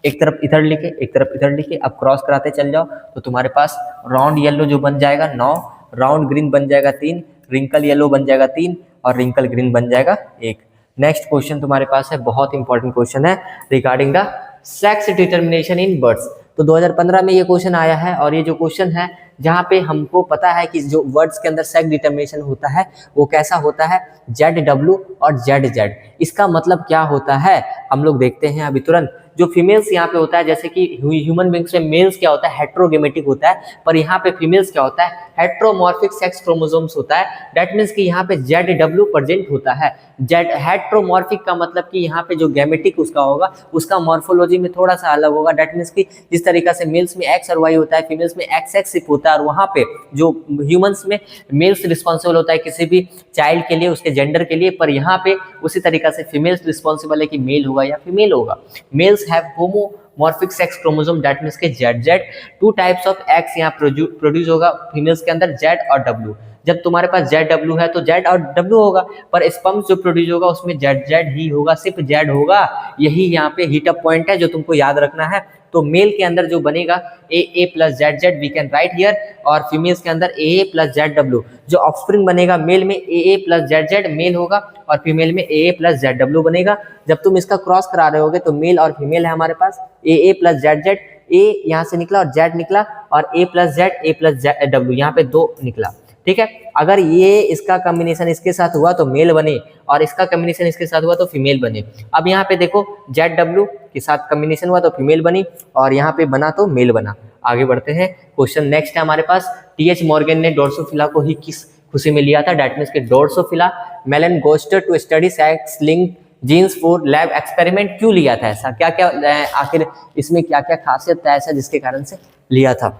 एक तरफ इधर लिखे एक तरफ इधर लिखे, अब क्रॉस कराते चल जाओ तो तुम्हारे पास राउंड येलो जो बन जाएगा 9, राउंड ग्रीन बन जाएगा 3, रिंकल येलो बन जाएगा 3 और रिंकल ग्रीन बन जाएगा 1। नेक्स्ट क्वेश्चन तुम्हारे पास है, बहुत इंपॉर्टेंट क्वेश्चन है regarding the sex determination in birds. तो 2015 में ये क्वेश्चन आया है, और ये जो क्वेश्चन है जहाँ पे हमको पता है कि जो वर्ड्स के अंदर सेक्स डिटर्मिनेशन होता है वो कैसा होता है, ZW और ZZ। इसका मतलब क्या होता है हम लोग देखते हैं अभी तुरंत जो फीमेल्स यहाँ पे होता है, जैसे कि ह्यूमन बींग्स में मेल्स क्या होता है, हेट्रोगेमेटिक होता है, पर यहाँ पे फीमेल्स क्या होता है, हेट्रोमॉर्फिक सेक्स क्रोमोसोम्स होता है। दैट मीन्स कि यहाँ पे ZW प्रेजेंट होता है। जेड हेट्रोमॉर्फिक का मतलब कि यहाँ पे जो गैमेटिक उसका होगा, उसका मॉर्फोलॉजी में थोड़ा सा अलग होगा। दैट मीन्स कि जिस तरीका से मेल्स में X और Y होता है, फीमेल्स में XX सिर्फ होता है, और वहाँ पे जो ह्यूमंस में मेल्स रिस्पॉन्सिबल होता है किसी भी चाइल्ड के लिए, उसके जेंडर के लिए, पर यहाँ पे उसी तरीका से फीमेल्स रिस्पॉन्सिबल है कि मेल होगा या फीमेल होगा। Males have homomorphic sex chromosome, that means के ZZ। 2 टाइप्स ऑफ X यहाँ प्रोड्यूस होगा फीमेल्स के अंदर, Z और W। जब तुम्हारे पास ZW है तो Z और W होगा, पर स्पर्म्स जो प्रोड्यूस होगा उसमें ZZ ही होगा, सिर्फ Z होगा। यही यहाँ पे हीट अप पॉइंट है जो तुमको याद रखना है। तो मेल के अंदर जो बनेगा AA plus ZZ we can write here, और फीमेल्स के अंदर AA प्लस ZW। जो ऑफस्प्रिंग बनेगा मेल में AA प्लस ZZ मेल होगा, और फीमेल में AA प्लस ZW बनेगा। जब तुम इसका क्रॉस करा रहे होगे तो मेल और फीमेल है हमारे पास, AA प्लस ZZ, A यहाँ से निकला और Z निकला, और A plus Z A plus W यहाँ पे 2 निकला। ठीक है, अगर ये इसका कॉम्बिनेशन इसके साथ हुआ तो मेल बने, और इसका कॉम्बिनेशन इसके साथ हुआ तो फीमेल बने। अब यहाँ पे देखो ZW के साथ कॉम्बिनेशन हुआ तो फीमेल बनी, और यहाँ पे बना तो मेल बना। आगे बढ़ते हैं, क्वेश्चन नेक्स्ट है हमारे पास। TH मॉर्गन ने ड्रोसोफिला को ही किस खुशी में लिया था? दैट मीन्स के drosophila melanogaster to study sex link genes for lab experiment. क्यों लिया था ऐसा, क्या क्या आखिर इसमें क्या क्या खासियत था ऐसा जिसके कारण से लिया था?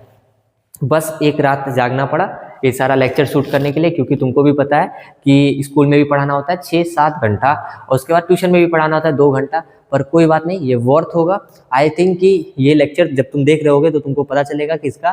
बस एक रात जागना पड़ा ये सारा लेक्चर शूट करने के लिए, क्योंकि तुमको भी पता है कि स्कूल में भी पढ़ाना होता है 6-7 घंटा, और उसके बाद ट्यूशन में भी पढ़ाना होता है 2 घंटा। पर कोई बात नहीं, ये वर्थ होगा। आई थिंक कि ये लेक्चर जब तुम देख रहे होगे तो तुमको पता चलेगा कि इसका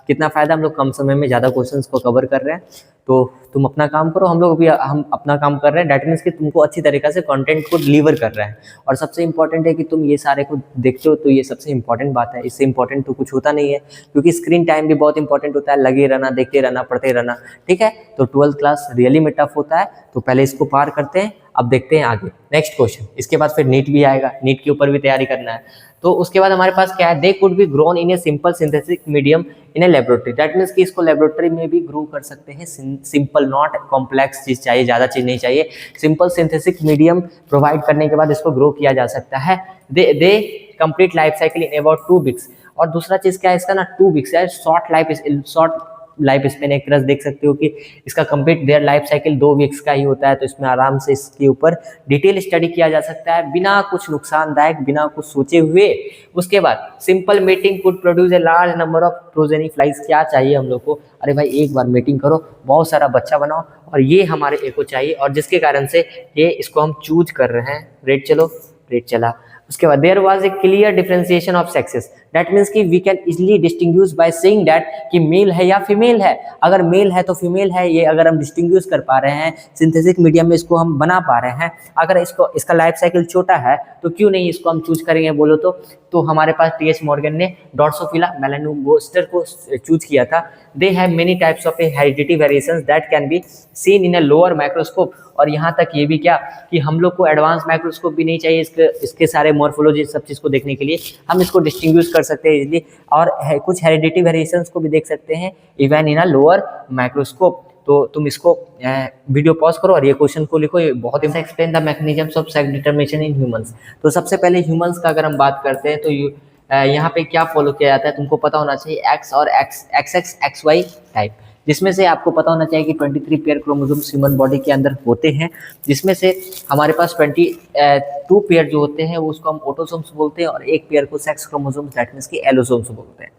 कितना फ़ायदा। हम लोग कम समय में ज़्यादा क्वेश्चंस को कवर कर रहे हैं, तो तुम अपना काम करो, हम लोग भी हम अपना काम कर रहे हैं। दैट मीन्स कि तुमको अच्छी तरीक़ा से कंटेंट को डिलीवर कर रहे हैं, और सबसे इंपॉर्टेंट है कि तुम ये सारे को देखते हो, तो ये सबसे इंपॉर्टेंट बात है। इससे इंपॉर्टेंट तो कुछ होता नहीं है, क्योंकि स्क्रीन टाइम भी बहुत इंपॉर्टेंट होता है। लगे रहना, देखते रहना, पढ़ते रहना, ठीक है। तो 12th क्लास रियली में टफ होता है, तो पहले इसको पार करते हैं। अब देखते हैं आगे नेक्स्ट क्वेश्चन। इसके बाद फिर नीट भी आएगा, नीट के ऊपर भी तैयारी करना है। तो उसके बाद हमारे पास क्या है, they could be grown in a simple synthetic medium in a laboratory. That means कि इसको लेबोरेटरी में भी ग्रो कर सकते हैं। सिंपल, नॉट कॉम्प्लेक्स चीज़ चाहिए, ज़्यादा चीज़ नहीं चाहिए। सिंपल सिंथेटिक मीडियम प्रोवाइड करने के बाद इसको ग्रो किया जा सकता है। They complete life cycle in about 2 weeks. और दूसरा चीज़ क्या है इसका ना, 2 वीक्स है। शॉर्ट लाइफ स्पेन एक तरह देख सकते हो कि इसका complete their life cycle 2 weeks का ही होता है। तो इसमें आराम से इसके ऊपर डिटेल स्टडी किया जा सकता है, बिना कुछ नुकसानदायक, बिना कुछ सोचे हुए। उसके बाद simple meeting could produce a large number of progeny flies. क्या चाहिए हम लोग को? अरे भाई एक बार मीटिंग करो, बहुत सारा बच्चा बनाओ, और ये हमारे एको चाहिए, और जिसके कारण से ये इसको हम चूज कर रहे हैं। रेट चलो, रेट चला। उसके बाद there was a clear differentiation of sexes. That means कि we can easily distinguish by saying that कि मेल है या फीमेल है। अगर मेल है तो फीमेल है, ये अगर हम डिस्टिंग्विश कर पा रहे हैं, सिंथेटिक मीडियम में इसको हम बना पा रहे हैं। अगर इसका लाइफ साइकिल छोटा है तो क्यों नहीं इसको हम चूज करेंगे बोलो तो हमारे पास TH मॉर्गन ने ड्रोसोफिला मेलानोगास्टर को चूज किया था। They have many types of heredity variations that can be seen in a lower microscope. और यहाँ तक ये भी क्या कि हम लोग को एडवांस माइक्रोस्कोप भी नहीं चाहिए इसके सारे मॉर्फोलॉजी सब चीज़ को देखने के लिए। हम इसको डिस्टिंग्विश कर सकते हैं इजीली, और कुछ हेरिडिटी वेरिएशंस को भी देख सकते हैं even in a lower microscope. तो तुम इसको वीडियो पॉज करो और ये क्वेश्चन को लिखो। ये बहुत ही explain the mechanisms of sex determination in humans. तो सबसे पहले ह्यूमंस का अगर हम बात करते हैं तो यहाँ पे क्या फॉलो किया जाता है तुमको पता होना चाहिए, एक्स और XX XY टाइप, जिसमें से आपको पता होना चाहिए कि 23 पेयर क्रोमोसोम्स ह्यूमन बॉडी के अंदर होते हैं, जिसमें से हमारे पास 22 पेयर जो होते हैं वो उसको हम ऑटोसोम्स बोलते हैं, और 1 पेयर को सेक्स क्रोमोसोम्स दैट मीन्स कि एलोसोम्स बोलते हैं।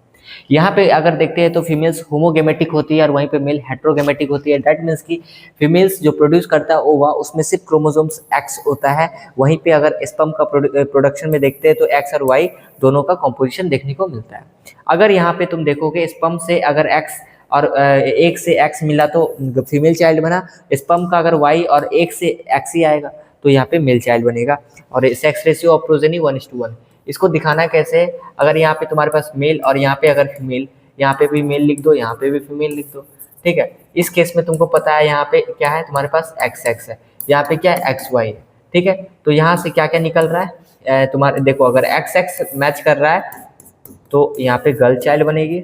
यहाँ पे अगर देखते हैं तो फीमेल्स होमोगेमेटिक होती है और वहीं पे मेल हेट्रोगेमेटिक होती है। दैट मीन्स कि फीमेल्स जो प्रोड्यूस करता है ओवा उसमें सिर्फ क्रोमोसोम्स X होता है। वहीं पे अगर स्पर्म का प्रोडक्शन में देखते हैं तो X और Y दोनों का कॉम्पोजिशन देखने को मिलता है। अगर यहाँ पे तुम देखोगे स्पर्म से अगर X और 1 से X मिला तो फीमेल चाइल्ड बना, स्पर्म का अगर Y और 1 से X ही आएगा तो यहाँ पे मेल चाइल्ड बनेगा। और सेक्स रेशियो ऑफ प्रोजेनी 1:1। इसको दिखाना कैसे, अगर यहाँ पे तुम्हारे पास मेल और यहाँ पे अगर फीमेल, यहाँ पे भी मेल लिख दो, यहाँ पे भी फीमेल लिख दो, ठीक है। इस केस में तुमको पता है यहाँ पे क्या है, तुम्हारे पास XX है, यहाँ पे क्या है XY है, ठीक है। तो यहाँ से क्या क्या निकल रहा है तुम्हारे, देखो अगर XX मैच कर रहा है तो यहाँ पे गर्ल चाइल्ड बनेगी,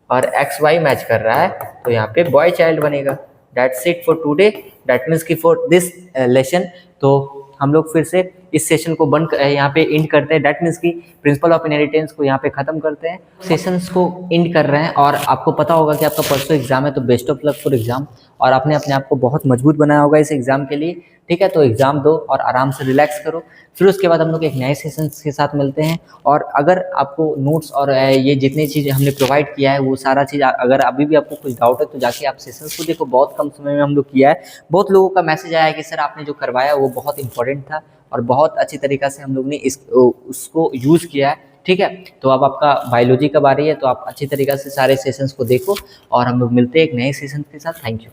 और XY मैच कर रहा है तो यहाँ पे बॉय चाइल्ड बनेगा। That's it for today. That means कि फॉर दिस लेसन तो हम लोग फिर से इस सेशन को बंद यहाँ पे एंड करते हैं। दैट मीन्स कि प्रिंसिपल ऑफ इनहेरिटेंस को यहाँ पे खत्म करते हैं, सेशंस को एंड कर रहे हैं। और आपको पता होगा कि आपका परसों एग्जाम है, तो best of luck for exam. और आपने अपने आप को बहुत मजबूत बनाया होगा इस एग्जाम के लिए, ठीक है। तो एग्जाम दो और आराम से रिलैक्स करो, फिर उसके बाद हम लोग एक नए सेशंस के साथ मिलते हैं। और अगर आपको नोट्स और ये जितनी चीज़ें हमने प्रोवाइड किया है वो सारा चीज़, अगर अभी भी आपको कुछ डाउट है तो जाके आप सेशंस को देखो, बहुत कम समय में हम लोग किया है। बहुत लोगों का मैसेज आया है कि सर आपने जो करवाया वो बहुत इंपॉर्टेंट था और बहुत अच्छी तरीक़ा से हम लोग ने उसको यूज़ किया है, ठीक है। तो अब आपका बायोलॉजी का बारी है, तो आप अच्छी तरीक़ा से सारे सेशंस को देखो और हम लोग मिलते हैं एक नए सेशन के साथ। Thank you.